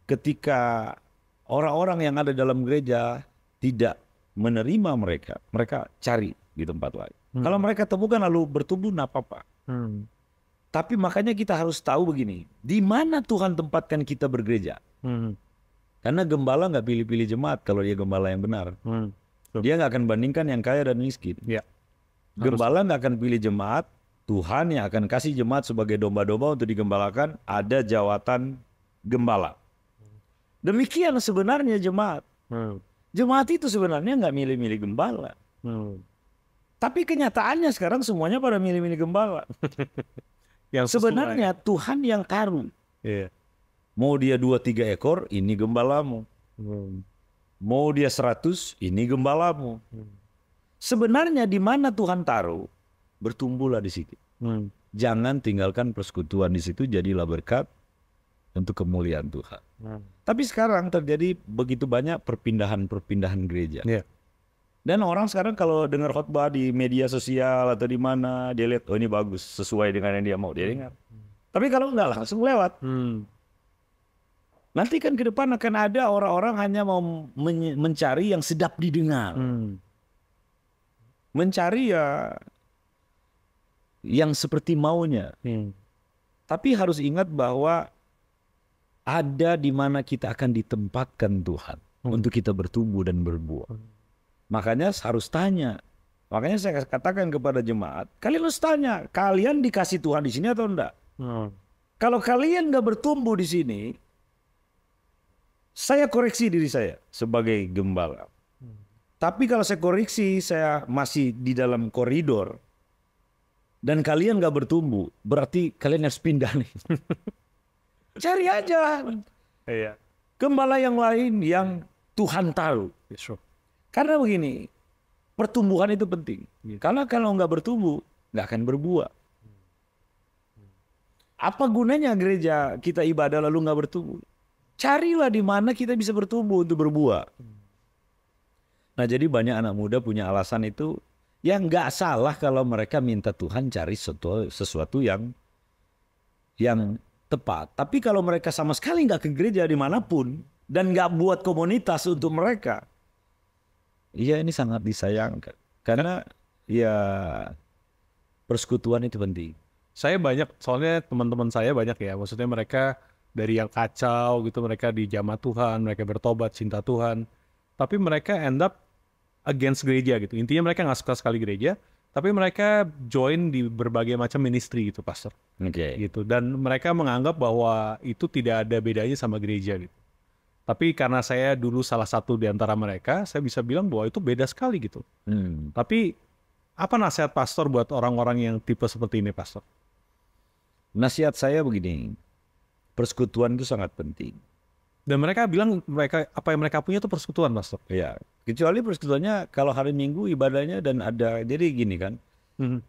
ketika orang-orang yang ada dalam gereja tidak menerima mereka, mereka cari di tempat lain. Kalau mereka temukan lalu bertumbuh, nggak apa-apa. Tapi makanya kita harus tahu begini, di mana Tuhan tempatkan kita bergereja? Karena gembala nggak pilih-pilih jemaat kalau dia gembala yang benar. Dia nggak akan bandingkan yang kaya dan miskin. Ya. Gembala nggak akan pilih jemaat, Tuhan yang akan kasih jemaat sebagai domba-domba untuk digembalakan, ada jawatan gembala. Demikian sebenarnya jemaat. Jemaat itu sebenarnya nggak milih-milih gembala. Tapi kenyataannya sekarang semuanya pada milih-milih gembala. Yang sebenarnya Tuhan yang taruh. Yeah. Mau dia 2-3 ekor, ini gembalamu. Mau dia 100, ini gembalamu. Sebenarnya di mana Tuhan taruh, bertumbuhlah di situ. Jangan tinggalkan persekutuan di situ, jadilah berkat untuk kemuliaan Tuhan. Tapi sekarang terjadi begitu banyak perpindahan-perpindahan gereja. Yeah. Dan orang sekarang kalau dengar khotbah di media sosial atau di mana, dia lihat, oh ini bagus, sesuai dengan yang dia mau, dia dengar. Tapi kalau enggak, langsung lewat. Nanti kan ke depan akan ada orang-orang hanya mau mencari yang sedap didengar. Mencari ya yang seperti maunya. Tapi harus ingat bahwa ada di mana kita akan ditempatkan Tuhan untuk kita bertumbuh dan berbuah. Makanya harus tanya. Makanya saya katakan kepada jemaat, kalian harus tanya, kalian dikasih Tuhan di sini atau enggak? Kalau kalian nggak bertumbuh di sini, saya koreksi diri saya sebagai gembala. Tapi kalau saya koreksi, saya masih di dalam koridor, dan kalian nggak bertumbuh, berarti kalian harus pindah nih. Cari aja gembala yang lain yang Tuhan tahu. Karena begini, pertumbuhan itu penting. Karena kalau nggak bertumbuh, nggak akan berbuah. Apa gunanya gereja kita ibadah lalu nggak bertumbuh? Carilah di mana kita bisa bertumbuh untuk berbuah. Nah, jadi banyak anak muda punya alasan itu. Ya nggak salah kalau mereka minta Tuhan cari sesuatu yang tepat. Tapi kalau mereka sama sekali nggak ke gereja dimanapun dan nggak buat komunitas untuk mereka, iya ini sangat disayangkan. Karena ya persekutuan itu penting. Saya banyak, soalnya teman-teman saya banyak ya, maksudnya mereka dari yang kacau gitu, mereka dijamah Tuhan, mereka bertobat, cinta Tuhan, tapi mereka end up against gereja gitu. Intinya mereka nggak suka sekali gereja, tapi mereka join di berbagai macam ministry gitu, pastor. Gitu. Dan mereka menganggap bahwa itu tidak ada bedanya sama gereja gitu. Tapi karena saya dulu salah satu di antara mereka, saya bisa bilang bahwa itu beda sekali gitu. Tapi apa nasihat pastor buat orang-orang yang tipe seperti ini, pastor? Nasihat saya begini, persekutuan itu sangat penting. Dan mereka bilang apa yang mereka punya itu persekutuan, pastor. Ya, kecuali persekutuannya kalau hari Minggu ibadahnya dan ada, jadi gini kan.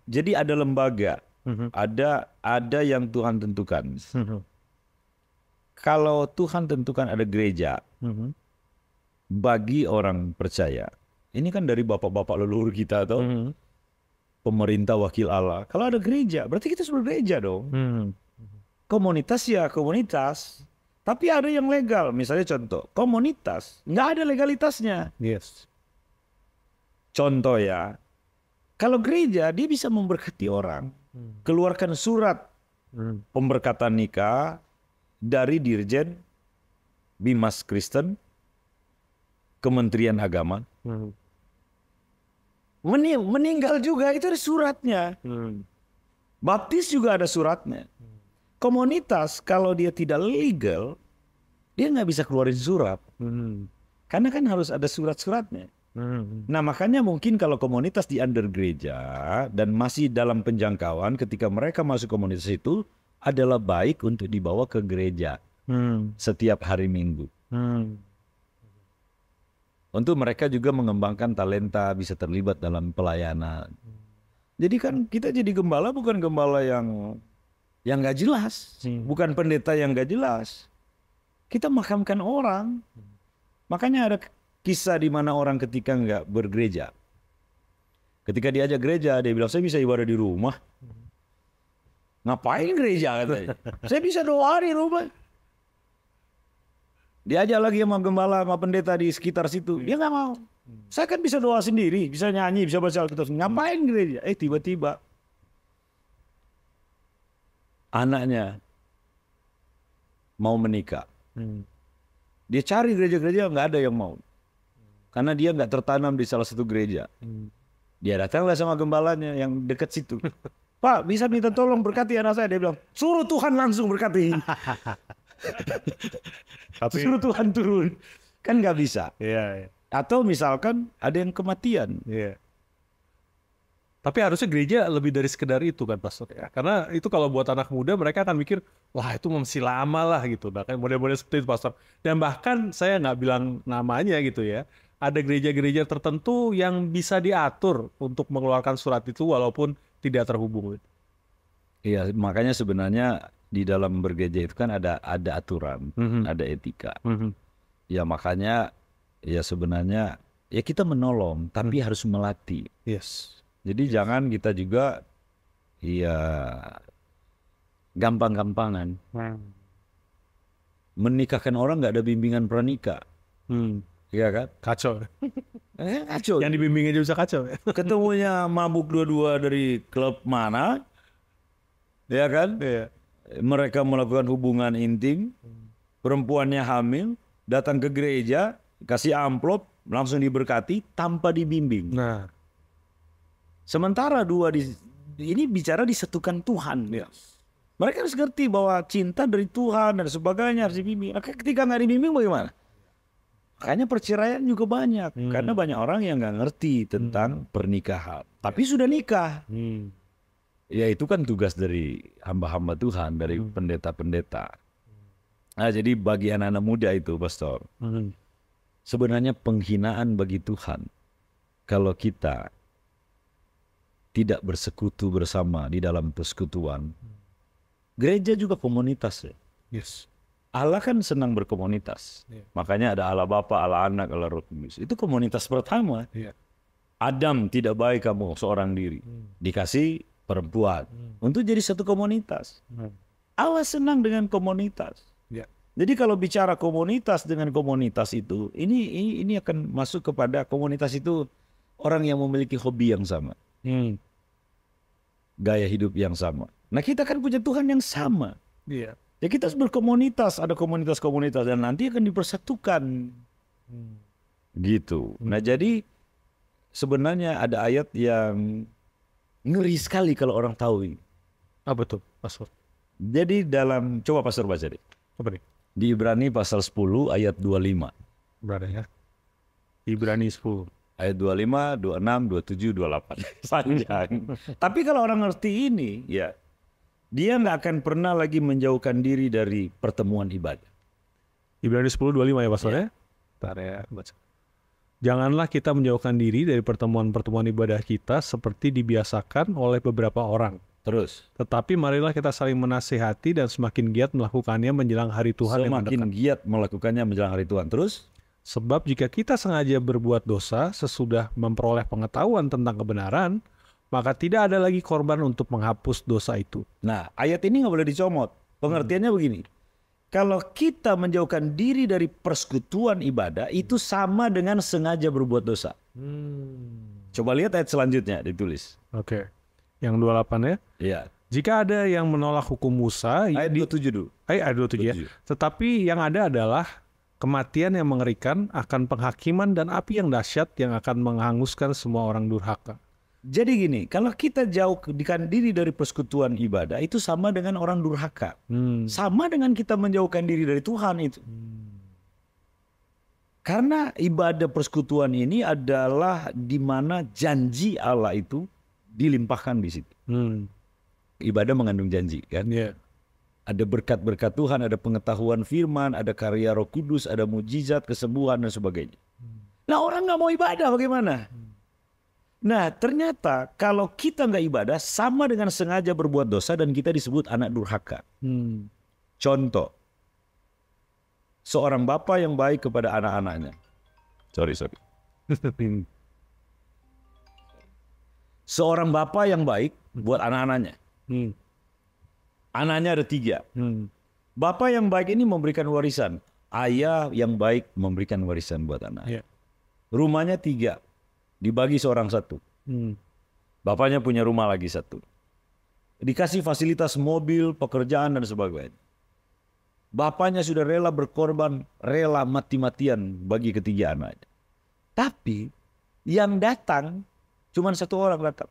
Jadi ada lembaga, ada yang Tuhan tentukan. Kalau Tuhan tentukan ada gereja bagi orang percaya, ini kan dari bapak-bapak leluhur kita atau pemerintah wakil Allah. Kalau ada gereja, berarti kita harus bergereja dong. Komunitas ya komunitas. Tapi ada yang legal. Misalnya contoh, komunitas nggak ada legalitasnya. Yes. Contoh ya, kalau gereja dia bisa memberkati orang. Keluarkan surat pemberkatan nikah dari Dirjen Bimas Kristen, Kementerian Agama. Meninggal juga itu ada suratnya. Baptis juga ada suratnya. Komunitas kalau dia tidak legal, dia nggak bisa keluarin surat. Karena kan harus ada surat-suratnya. Nah makanya mungkin kalau komunitas di under gereja dan masih dalam penjangkauan, ketika mereka masuk komunitas itu adalah baik untuk dibawa ke gereja setiap hari Minggu. Untuk mereka juga mengembangkan talenta, bisa terlibat dalam pelayanan. Jadi kan kita jadi gembala bukan gembala yang nggak jelas, bukan pendeta yang nggak jelas. Kita makamkan orang. Makanya ada kisah di mana orang ketika nggak bergereja, ketika diajak gereja, dia bilang saya bisa ibadah di rumah. Ngapain gereja katanya? Saya bisa doa di rumah. Diajak lagi sama gembala, sama pendeta di sekitar situ. Dia nggak mau. Saya kan bisa doa sendiri, bisa nyanyi, bisa baca Alkitab. Ngapain gereja? Tiba-tiba anaknya mau menikah. Dia cari gereja-gereja, nggak ada yang mau. Karena dia nggak tertanam di salah satu gereja. Dia datanglah sama gembalanya yang dekat situ. Pak, bisa minta tolong berkati anak saya? Dia bilang, suruh Tuhan langsung berkati. Suruh Tuhan turun. Kan nggak bisa. Atau misalkan ada yang kematian. Tapi harusnya gereja lebih dari sekedar itu kan Pastor ya. Karena itu kalau buat anak muda mereka akan mikir, wah itu masih lama lah gitu. Nah kan model-model seperti itu Pastor. Dan bahkan saya nggak bilang namanya gitu ya. Ada gereja-gereja tertentu yang bisa diatur untuk mengeluarkan surat itu walaupun tidak terhubung. Iya, makanya sebenarnya di dalam bergereja itu kan ada aturan, ada etika. Ya makanya ya sebenarnya ya kita menolong, tapi harus melatih. Yes. Jadi jangan kita juga ya gampang-gampangan. Menikahkan orang nggak ada bimbingan pranikah. Iya kan? Kacau. Kacau. Yang dibimbing aja bisa kacau. Ketemunya mabuk dua-dua dari klub mana? Ya kan? Mereka melakukan hubungan intim. Perempuannya hamil, datang ke gereja, kasih amplop, langsung diberkati tanpa dibimbing. Nah. Sementara ini bicara disatukan Tuhan. Mereka harus ngerti bahwa cinta dari Tuhan dan sebagainya harus dibimbing. Ketika nggak dibimbing bagaimana? Makanya perceraian juga banyak. Karena banyak orang yang nggak ngerti tentang pernikahan. Tapi sudah nikah. Ya itu kan tugas dari hamba-hamba Tuhan, dari pendeta-pendeta. Nah jadi bagi anak-anak muda itu, Pastor, sebenarnya penghinaan bagi Tuhan kalau kita tidak bersekutu bersama di dalam persekutuan. Gereja juga komunitas ya. Yes. Allah kan senang berkomunitas. Makanya ada Allah Bapa, Allah Anak, Allah Roh Kudus. Itu komunitas pertama. Adam tidak baik kamu seorang diri. Dikasih perempuan untuk jadi satu komunitas. Allah senang dengan komunitas. Jadi kalau bicara komunitas dengan komunitas itu, ini akan masuk kepada komunitas itu orang yang memiliki hobi yang sama. Gaya hidup yang sama. Nah kita kan punya Tuhan yang sama. Ya kita harus berkomunitas, ada komunitas-komunitas dan nanti akan dipersatukan. Gitu. Nah jadi sebenarnya ada ayat yang ngeri sekali kalau orang tahu ini. Apa tuh, Pastor? Jadi dalam, coba Pastor baca deh. Apa nih? Di Ibrani pasal 10 ayat 25. Berada ya. Ibrani 10. Ayat 25, 26, 27, 28. Panjang. Tapi kalau orang ngerti ini, ya dia nggak akan pernah lagi menjauhkan diri dari pertemuan ibadah. Ibrani 10:25 ya Pastor ya? Bentar ya, baca. Janganlah kita menjauhkan diri dari pertemuan-pertemuan ibadah kita seperti dibiasakan oleh beberapa orang. Terus. Tetapi marilah kita saling menasihati dan semakin giat melakukannya menjelang hari Tuhan yang mendekat. Semakin giat melakukannya menjelang hari Tuhan. Terus. Sebab jika kita sengaja berbuat dosa sesudah memperoleh pengetahuan tentang kebenaran, maka tidak ada lagi korban untuk menghapus dosa itu. Nah, ayat ini nggak boleh dicomot. Pengertiannya begini. Kalau kita menjauhkan diri dari persekutuan ibadah, itu sama dengan sengaja berbuat dosa. Coba lihat ayat selanjutnya ditulis. Oke. Yang 28 ya. Iya. Jika ada yang menolak hukum Musa, Ayat 27 dulu. ayat 27 ya. 27. Tetapi yang ada adalah kematian yang mengerikan, akan penghakiman dan api yang dahsyat yang akan menghanguskan semua orang durhaka. Jadi gini, kalau kita jauhkan diri dari persekutuan ibadah, itu sama dengan orang durhaka. Sama dengan kita menjauhkan diri dari Tuhan itu. Karena ibadah persekutuan ini adalah di mana janji Allah itu dilimpahkan di situ. Ibadah mengandung janji kan. Yeah. Ada berkat-berkat Tuhan, ada pengetahuan firman, ada karya Roh Kudus, ada mujizat, kesembuhan dan sebagainya. Nah, orang nggak mau ibadah bagaimana? Nah, ternyata kalau kita nggak ibadah sama dengan sengaja berbuat dosa dan kita disebut anak durhaka. Contoh, seorang bapak yang baik kepada anak-anaknya. Sorry. Seorang bapak yang baik buat anak-anaknya. Anaknya ada 3. Bapak yang baik ini memberikan warisan. Ayah yang baik memberikan warisan buat anak. Yeah. Rumahnya 3. Dibagi seorang 1. Bapaknya punya rumah lagi 1. Dikasih fasilitas mobil, pekerjaan dan sebagainya. Bapaknya sudah rela berkorban, rela mati-matian bagi ketiga anaknya. Tapi yang datang cuma 1 orang datang.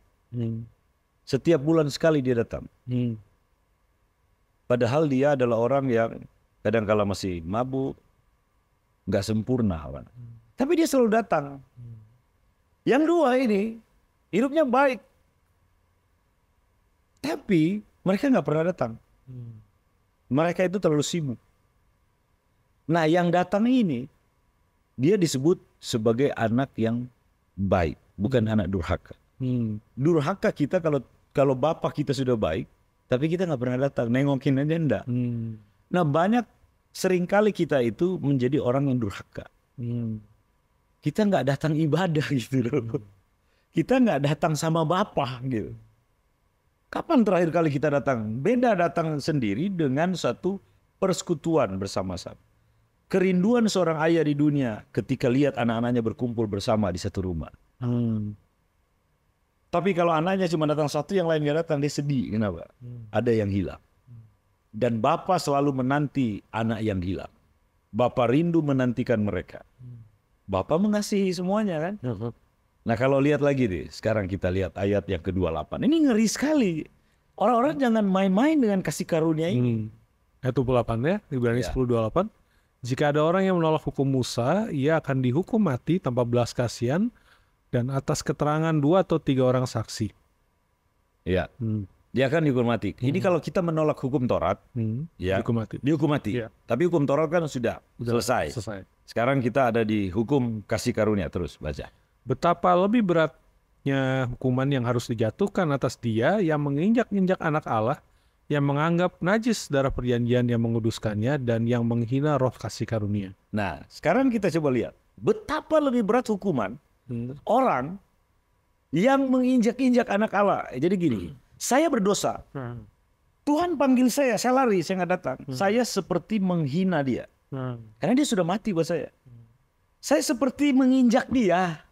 Setiap bulan sekali dia datang. Padahal dia adalah orang yang kadang-kala masih mabuk, nggak sempurna. Tapi dia selalu datang. Yang 2 ini hidupnya baik. Tapi mereka nggak pernah datang. Mereka itu terlalu sibuk. Nah, yang datang ini dia disebut sebagai anak yang baik, bukan anak durhaka. Durhaka kita kalau bapak kita sudah baik, tapi kita nggak pernah datang, nengokin aja enggak. Nah, seringkali kita itu menjadi orang yang durhaka. Kita nggak datang ibadah gitu loh. Kita nggak datang sama bapak gitu. Kapan terakhir kali kita datang? Beda datang sendiri dengan satu persekutuan bersama-sama. Kerinduan seorang ayah di dunia ketika lihat anak-anaknya berkumpul bersama di satu rumah. Tapi kalau anaknya cuma datang 1, yang lain nggak datang, dia sedih. Kenapa? Ada yang hilang. Dan bapak selalu menanti anak yang hilang. Bapak rindu menantikan mereka. Bapak mengasihi semuanya kan. Nah, kalau lihat lagi deh, sekarang kita lihat ayat yang ke-28. Ini ngeri sekali. Orang-orang jangan main-main dengan kasih karunia ini. Ayat 28 ya, Ibrani 10:28. Jika ada orang yang menolak hukum Musa, ia akan dihukum mati tanpa belas kasihan dan atas keterangan 2 atau 3 orang saksi. Ya, dia akan dihukum mati. Ini kalau kita menolak hukum Taurat, ya, dihukum mati. Ya. Tapi hukum Taurat kan sudah selesai. Sekarang kita ada di hukum kasih karunia. Terus baca. Betapa lebih beratnya hukuman yang harus dijatuhkan atas dia yang menginjak-injak anak Allah, yang menganggap najis darah perjanjian yang menguduskannya, dan yang menghina roh kasih karunia. Nah, sekarang kita coba lihat. Betapa lebih berat hukuman orang yang menginjak-injak anak Allah. Jadi gini, saya berdosa. Tuhan panggil saya lari, saya nggak datang. Saya seperti menghina dia. Karena dia sudah mati buat saya. Saya seperti menginjak dia.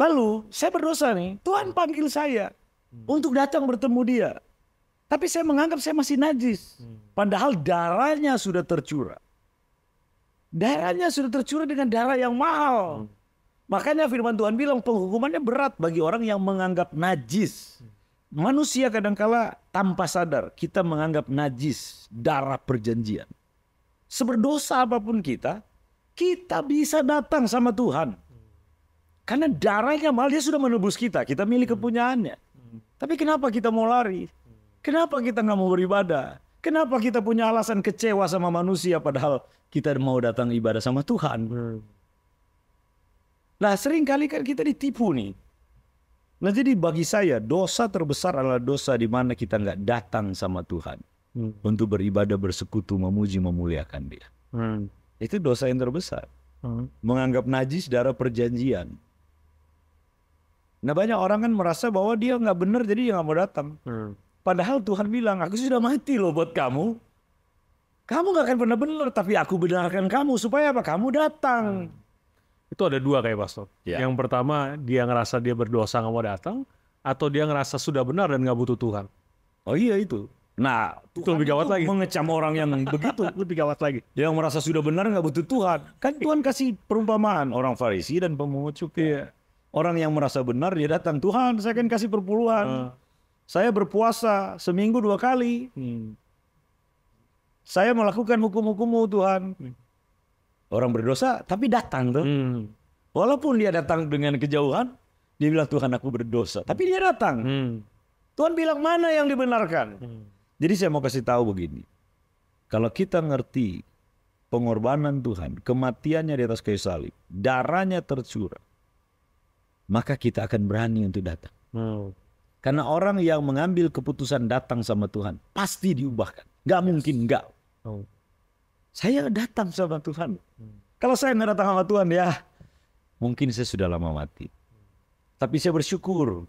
Lalu saya berdosa nih. Tuhan panggil saya untuk datang bertemu dia. Tapi saya menganggap saya masih najis. Padahal darahnya sudah tercurah. Darahnya sudah tercurah dengan darah yang mahal. Makanya firman Tuhan bilang penghukumannya berat bagi orang yang menganggap najis. Manusia kadangkala tanpa sadar kita menganggap najis darah perjanjian. Seberdosa apapun kita bisa datang sama Tuhan. Karena darahnya mahal, dia sudah menebus kita. Kita milik kepunyaannya. Tapi kenapa kita mau lari? Kenapa kita nggak mau beribadah? Kenapa kita punya alasan kecewa sama manusia padahal kita mau datang ibadah sama Tuhan? Nah, seringkali kan kita ditipu nih. Nah, jadi bagi saya dosa terbesar adalah dosa di mana kita nggak datang sama Tuhan untuk beribadah, bersekutu, memuji, memuliakan Dia. Itu dosa yang terbesar. Menganggap najis darah perjanjian. Nah banyak orang kan merasa bahwa dia nggak benar jadi dia nggak mau datang. Padahal Tuhan bilang, aku sudah mati loh buat kamu. Kamu nggak akan pernah benar, tapi aku benarkan kamu supaya apa? Kamu datang. Itu ada dua kayak pastor. Ya. Yang pertama dia ngerasa dia berdosa nggak mau datang, atau dia ngerasa sudah benar dan nggak butuh Tuhan. Oh iya itu. Nah, Itu lebih gawat lagi. Mengecam orang yang begitu. Lebih gawat lagi. Yang merasa sudah benar nggak butuh Tuhan. Kan Tuhan kasih perumpamaan orang Farisi dan pemungut cukai. Orang yang merasa benar dia datang, Tuhan saya kan kasih perpuluhan. Saya berpuasa seminggu 2 kali. Saya melakukan hukum-hukummu Tuhan. Orang berdosa tapi datang tuh. Walaupun dia datang dengan kejauhan, dia bilang Tuhan aku berdosa. Tapi dia datang. Tuhan bilang mana yang dibenarkan. Jadi saya mau kasih tahu begini. Kalau kita ngerti pengorbanan Tuhan, kematiannya di atas kayu salib, darahnya tercurah, maka kita akan berani untuk datang. Karena orang yang mengambil keputusan datang sama Tuhan, pasti diubahkan. Gak mungkin enggak. Saya datang sama Tuhan. Kalau saya nggak datang sama Tuhan, ya mungkin saya sudah lama mati. Tapi saya bersyukur.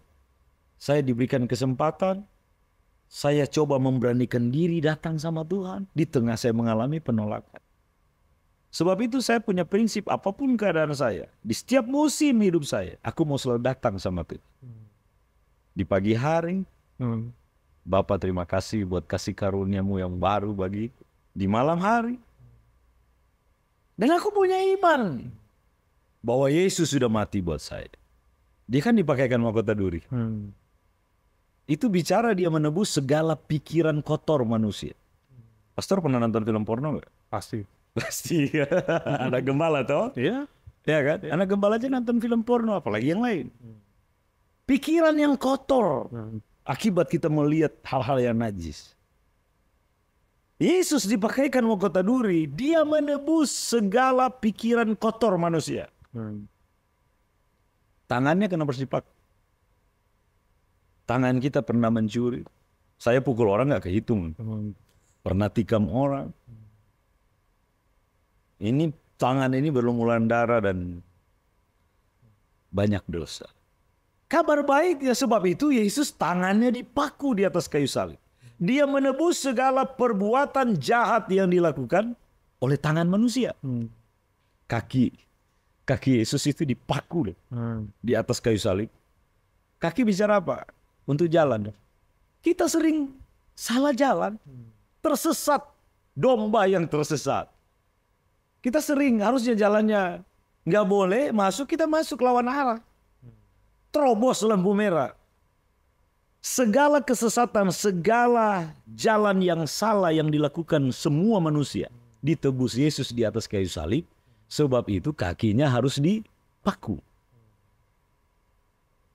Saya diberikan kesempatan. Saya coba memberanikan diri datang sama Tuhan. Di tengah saya mengalami penolakan. Sebab itu saya punya prinsip apapun keadaan saya. Di setiap musim hidup saya, aku mau selalu datang sama Tuhan. Di pagi hari, Bapa terima kasih buat kasih karunia-Mu yang baru bagi di malam hari. Dan aku punya iman bahwa Yesus sudah mati buat saya. Dia kan dipakaikan mahkota duri. Itu bicara dia menebus segala pikiran kotor manusia. Pastor pernah nonton film porno nggak? Pasti. Pasti. Anak gembala toh? Iya. Ya kan? Anak gembala aja nonton film porno, apalagi yang lain. Pikiran yang kotor. Akibat kita melihat hal-hal yang najis. Yesus dipakaikan mahkota duri. Dia menebus segala pikiran kotor manusia. Tangannya kenapa harus dipakai? Tangan kita pernah mencuri. Saya pukul orang nggak kehitung. Pernah tikam orang. Ini tangan ini berlumuran darah dan banyak dosa. Kabar baiknya sebab itu Yesus tangannya dipaku di atas kayu salib. Dia menebus segala perbuatan jahat yang dilakukan oleh tangan manusia. Kaki Yesus itu dipaku di atas kayu salib. Kaki bicara apa? Untuk jalan. Kita sering salah jalan. Tersesat. Domba yang tersesat. Kita sering harusnya jalannya nggak boleh masuk, kita masuk lawan arah. Terobos lampu merah. Segala kesesatan, segala jalan yang salah yang dilakukan semua manusia ditebus Yesus di atas kayu salib. Sebab itu kakinya harus dipaku.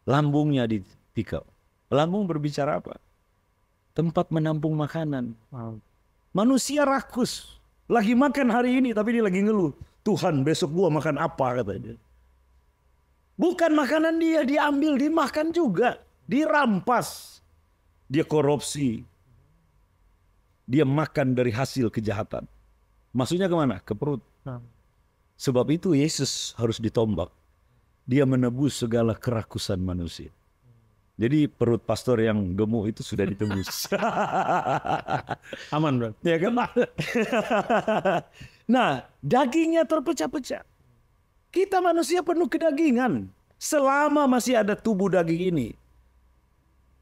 Lambungnya ditikau. Lambung berbicara apa? Tempat menampung makanan. Manusia rakus. Lagi makan hari ini tapi dia lagi ngeluh. Tuhan besok gua makan apa katanya. Bukan makanan dia diambil, dimakan juga. Dirampas. Dia korupsi. Dia makan dari hasil kejahatan. Maksudnya kemana? Ke perut. Sebab itu Yesus harus ditombak. Dia menebus segala kerakusan manusia. Jadi perut pastor yang gemuk itu sudah ditebus. Aman, bro. Ya kan? Nah, dagingnya terpecah-pecah. Kita manusia penuh kedagingan. Selama masih ada tubuh daging ini,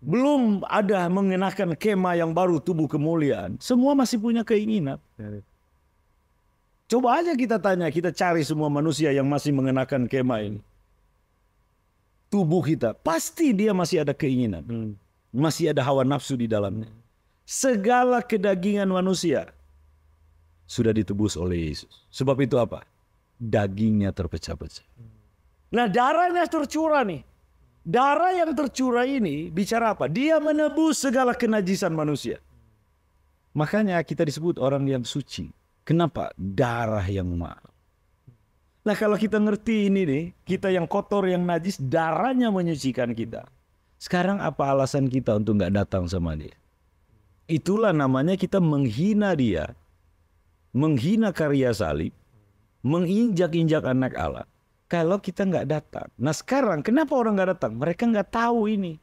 belum ada mengenakan kemah yang baru, tubuh kemuliaan. Semua masih punya keinginan. Coba aja kita tanya, kita cari semua manusia yang masih mengenakan kemah ini. Tubuh kita, pasti dia masih ada keinginan. Masih ada hawa nafsu di dalamnya. Segala kedagingan manusia sudah ditebus oleh Yesus. Sebab itu apa? Dagingnya terpecah-pecah. Nah, darahnya tercurah nih. Darah yang tercurah ini bicara apa? Dia menebus segala kenajisan manusia. Makanya kita disebut orang yang suci. Kenapa? Darah yang mahal. Nah, kalau kita ngerti ini nih, kita yang kotor, yang najis, darahnya menyucikan kita. Sekarang apa alasan kita untuk nggak datang sama dia? Itulah namanya kita menghina dia, menghina karya salib, menginjak-injak anak Allah. kalau kita nggak datang. Nah sekarang kenapa orang nggak datang? Mereka nggak tahu ini.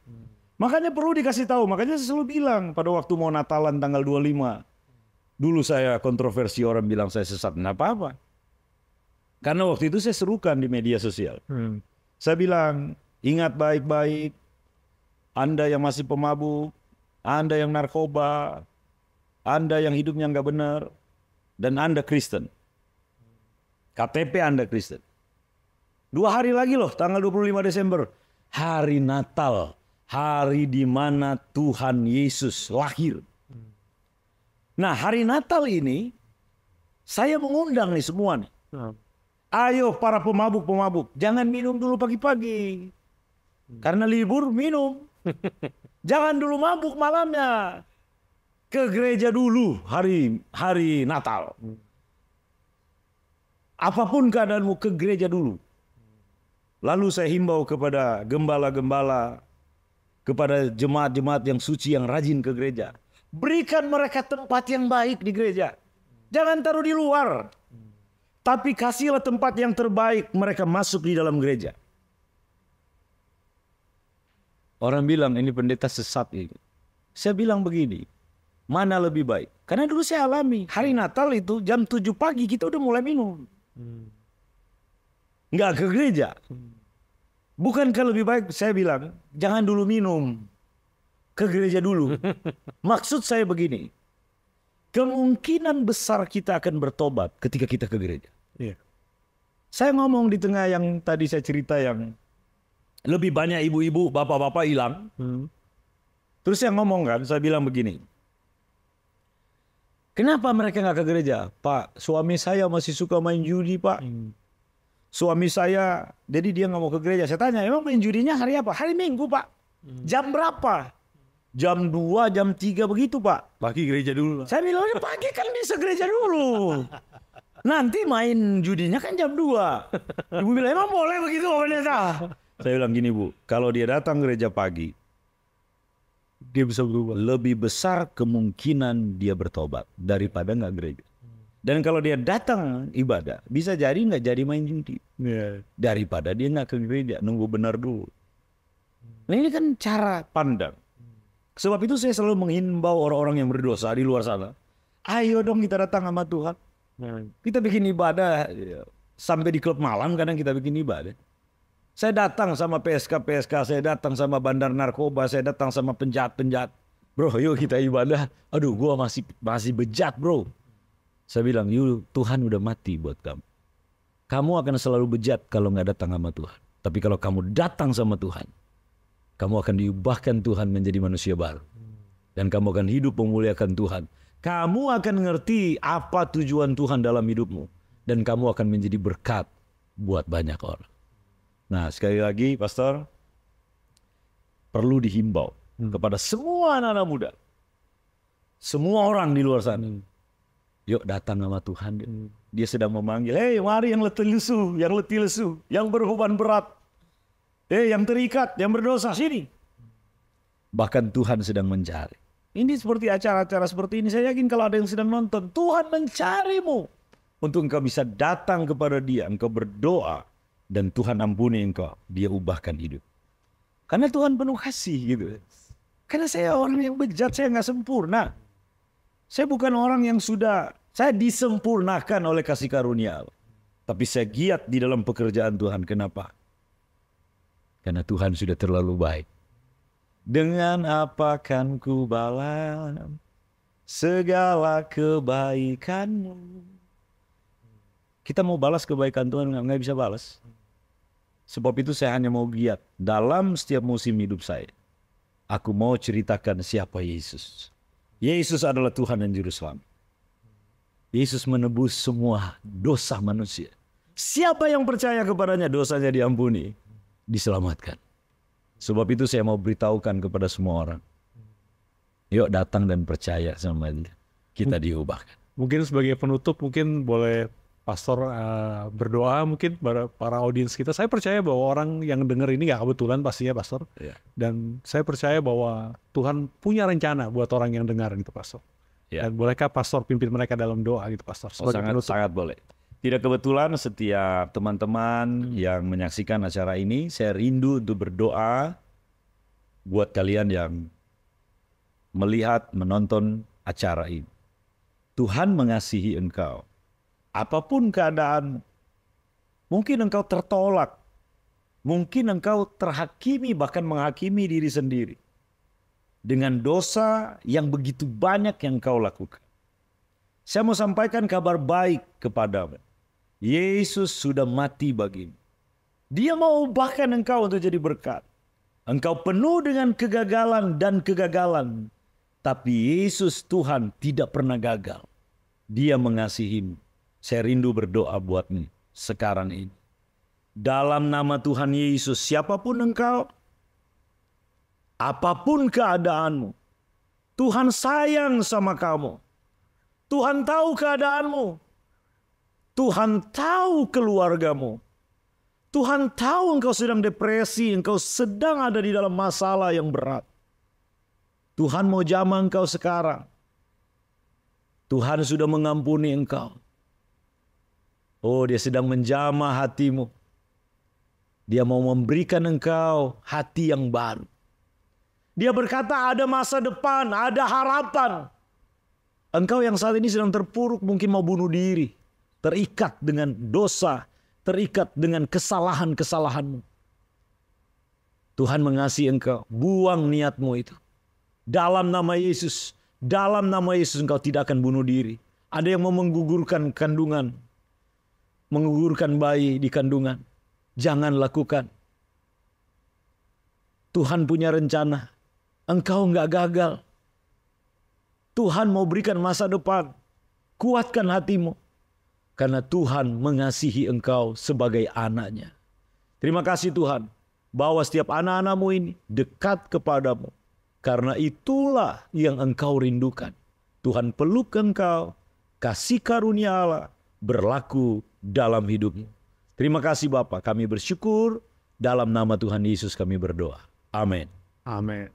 Makanya perlu dikasih tahu. Makanya saya selalu bilang pada waktu mau Natalan tanggal 25. Dulu saya kontroversi, orang bilang saya sesat. Nggak apa-apa. Karena waktu itu saya serukan di media sosial. Saya bilang, ingat baik-baik. Anda yang masih pemabuk, Anda yang narkoba, Anda yang hidupnya nggak benar, dan Anda Kristen. KTP Anda Kristen. 2 hari lagi loh, tanggal 25 Desember. Hari Natal. Hari di mana Tuhan Yesus lahir. Nah hari Natal ini, saya mengundang nih semua nih. Ayo para pemabuk-pemabuk, jangan minum dulu pagi-pagi. Karena libur minum. Jangan dulu mabuk malamnya. Ke gereja dulu hari Natal. Apapun keadaanmu, ke gereja dulu. Lalu saya himbau kepada gembala-gembala, kepada jemaat-jemaat yang suci yang rajin ke gereja. Berikan mereka tempat yang baik di gereja. Jangan taruh di luar. Tapi kasihlah tempat yang terbaik mereka masuk di dalam gereja. Orang bilang ini pendeta sesat ini. Saya bilang begini, mana lebih baik? Karena dulu saya alami, hari Natal itu jam 7 pagi kita udah mulai minum. Nggak ke gereja. Bukankah lebih baik, saya bilang, jangan dulu minum. Ke gereja dulu. Maksud saya begini, kemungkinan besar kita akan bertobat ketika kita ke gereja. Saya ngomong di tengah yang tadi saya cerita yang lebih banyak ibu-ibu, bapak-bapak hilang. Terus saya ngomong kan, saya bilang begini. Kenapa mereka nggak ke gereja? Pak, suami saya masih suka main judi, Pak. Suami saya, jadi dia nggak mau ke gereja. Saya tanya, emang main judinya hari apa? Hari Minggu, Pak. Jam berapa? Jam 2, jam 3 begitu, Pak. Pagi gereja dulu lah. Saya bilang, pagi kan bisa gereja dulu. Nanti main judinya kan jam 2. Ibu bilang, emang boleh begitu, pendeta? Saya bilang gini, Bu, kalau dia datang gereja pagi, Dia bisa berubah. lebih besar kemungkinan dia bertobat daripada nggak gereja. Dan kalau dia datang ibadah, bisa jadi nggak jadi main judi. Daripada dia nggak ke gereja, nunggu benar dulu. Nah ini kan cara pandang. Sebab itu saya selalu menghimbau orang-orang yang berdosa di luar sana. Ayo dong kita datang sama Tuhan. Kita bikin ibadah, sampai di klub malam kadang kita bikin ibadah. Saya datang sama PSK, saya datang sama bandar narkoba, saya datang sama penjahat-penjahat. Bro, yuk kita ibadah. Aduh, gua masih bejat, bro. Saya bilang, yuk Tuhan udah mati buat kamu. Kamu akan selalu bejat kalau nggak datang sama Tuhan. Tapi kalau kamu datang sama Tuhan, kamu akan diubahkan Tuhan menjadi manusia baru. Dan kamu akan hidup memuliakan Tuhan. Kamu akan ngerti apa tujuan Tuhan dalam hidupmu. Dan kamu akan menjadi berkat buat banyak orang. Nah sekali lagi Pastor, perlu dihimbau kepada semua anak-anak muda. Semua orang di luar sana. Yuk datang sama Tuhan. Dia sedang memanggil, hei mari yang letih lesu, yang berbeban berat. Yang terikat, yang berdosa, sini. Bahkan Tuhan sedang mencari. Ini seperti acara-acara seperti ini, saya yakin kalau ada yang sedang nonton, Tuhan mencarimu. Untuk engkau bisa datang kepada dia, engkau berdoa. Dan Tuhan ampuni engkau, dia ubahkan hidup. Karena Tuhan penuh kasih gitu. Karena saya orang yang bejat, saya nggak sempurna. Saya bukan orang yang saya disempurnakan oleh kasih karunia Allah. Tapi saya giat di dalam pekerjaan Tuhan. Kenapa? Karena Tuhan sudah terlalu baik. Dengan apa kan ku balas segala kebaikanmu. Kita mau balas kebaikan Tuhan, nggak bisa balas. Sebab itu saya hanya mau giat dalam setiap musim hidup saya. Aku mau ceritakan siapa Yesus. Yesus adalah Tuhan dan Juru Selamat. Yesus menebus semua dosa manusia. Siapa yang percaya kepadanya, dosanya diampuni, diselamatkan. Sebab itu saya mau beritahukan kepada semua orang. Yuk datang dan percaya sama dia. Kita diubahkan. Mungkin sebagai penutup, mungkin boleh Pastor berdoa mungkin para audiens kita. Saya percaya bahwa orang yang dengar ini gak kebetulan pastinya Pastor. Dan saya percaya bahwa Tuhan punya rencana buat orang yang dengar gitu Pastor. Dan bolehkah Pastor pimpin mereka dalam doa gitu Pastor? Sangat boleh. Tidak kebetulan setiap teman-teman yang menyaksikan acara ini, saya rindu untuk berdoa buat kalian yang melihat, menonton acara ini. Tuhan mengasihi engkau. Apapun keadaan, mungkin engkau tertolak, mungkin engkau terhakimi, bahkan menghakimi diri sendiri dengan dosa yang begitu banyak yang engkau lakukan. Saya mau sampaikan kabar baik kepadamu. Yesus sudah mati bagimu. Dia mau ubahkan engkau untuk jadi berkat. Engkau penuh dengan kegagalan dan kegagalan. Tapi Yesus Tuhan tidak pernah gagal. Dia mengasihimu. Saya rindu berdoa buatmu sekarang ini. Dalam nama Tuhan Yesus, siapapun engkau, apapun keadaanmu, Tuhan sayang sama kamu. Tuhan tahu keadaanmu. Tuhan tahu keluargamu. Tuhan tahu engkau sedang depresi, engkau sedang ada di dalam masalah yang berat. Tuhan mau jamah engkau sekarang. Tuhan sudah mengampuni engkau. Oh, dia sedang menjamah hatimu. Dia mau memberikan engkau hati yang baru. Dia berkata ada masa depan, ada harapan. Engkau yang saat ini sedang terpuruk mungkin mau bunuh diri. Terikat dengan dosa, terikat dengan kesalahan-kesalahanmu. Tuhan mengasihi engkau, buang niatmu itu. Dalam nama Yesus engkau tidak akan bunuh diri. Ada yang mau menggugurkan kandungan, menggugurkan bayi di kandungan. Jangan lakukan. Tuhan punya rencana, engkau enggak gagal. Tuhan mau berikan masa depan, kuatkan hatimu. Karena Tuhan mengasihi engkau sebagai anaknya. Terima kasih Tuhan. Bawa setiap anak-anakmu ini dekat kepadamu. Karena itulah yang engkau rindukan. Tuhan peluk engkau. Kasih karunia Allah berlaku dalam hidupmu. Terima kasih Bapa. Kami bersyukur. Dalam nama Tuhan Yesus kami berdoa. Amin. Amin.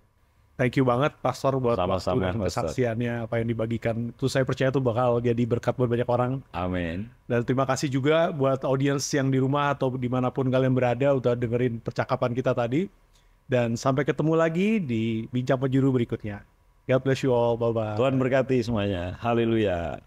Thank you banget Pastor buat waktu dan Pastor. kesaksiannya, apa yang dibagikan. Itu saya percaya itu bakal jadi berkat buat banyak orang. Amin. Dan terima kasih juga buat audiens yang di rumah atau dimanapun kalian berada udah dengerin percakapan kita tadi. Dan sampai ketemu lagi di Bincang Penjuru berikutnya. God bless you all. Bye-bye. Tuhan berkati semuanya. Haleluya.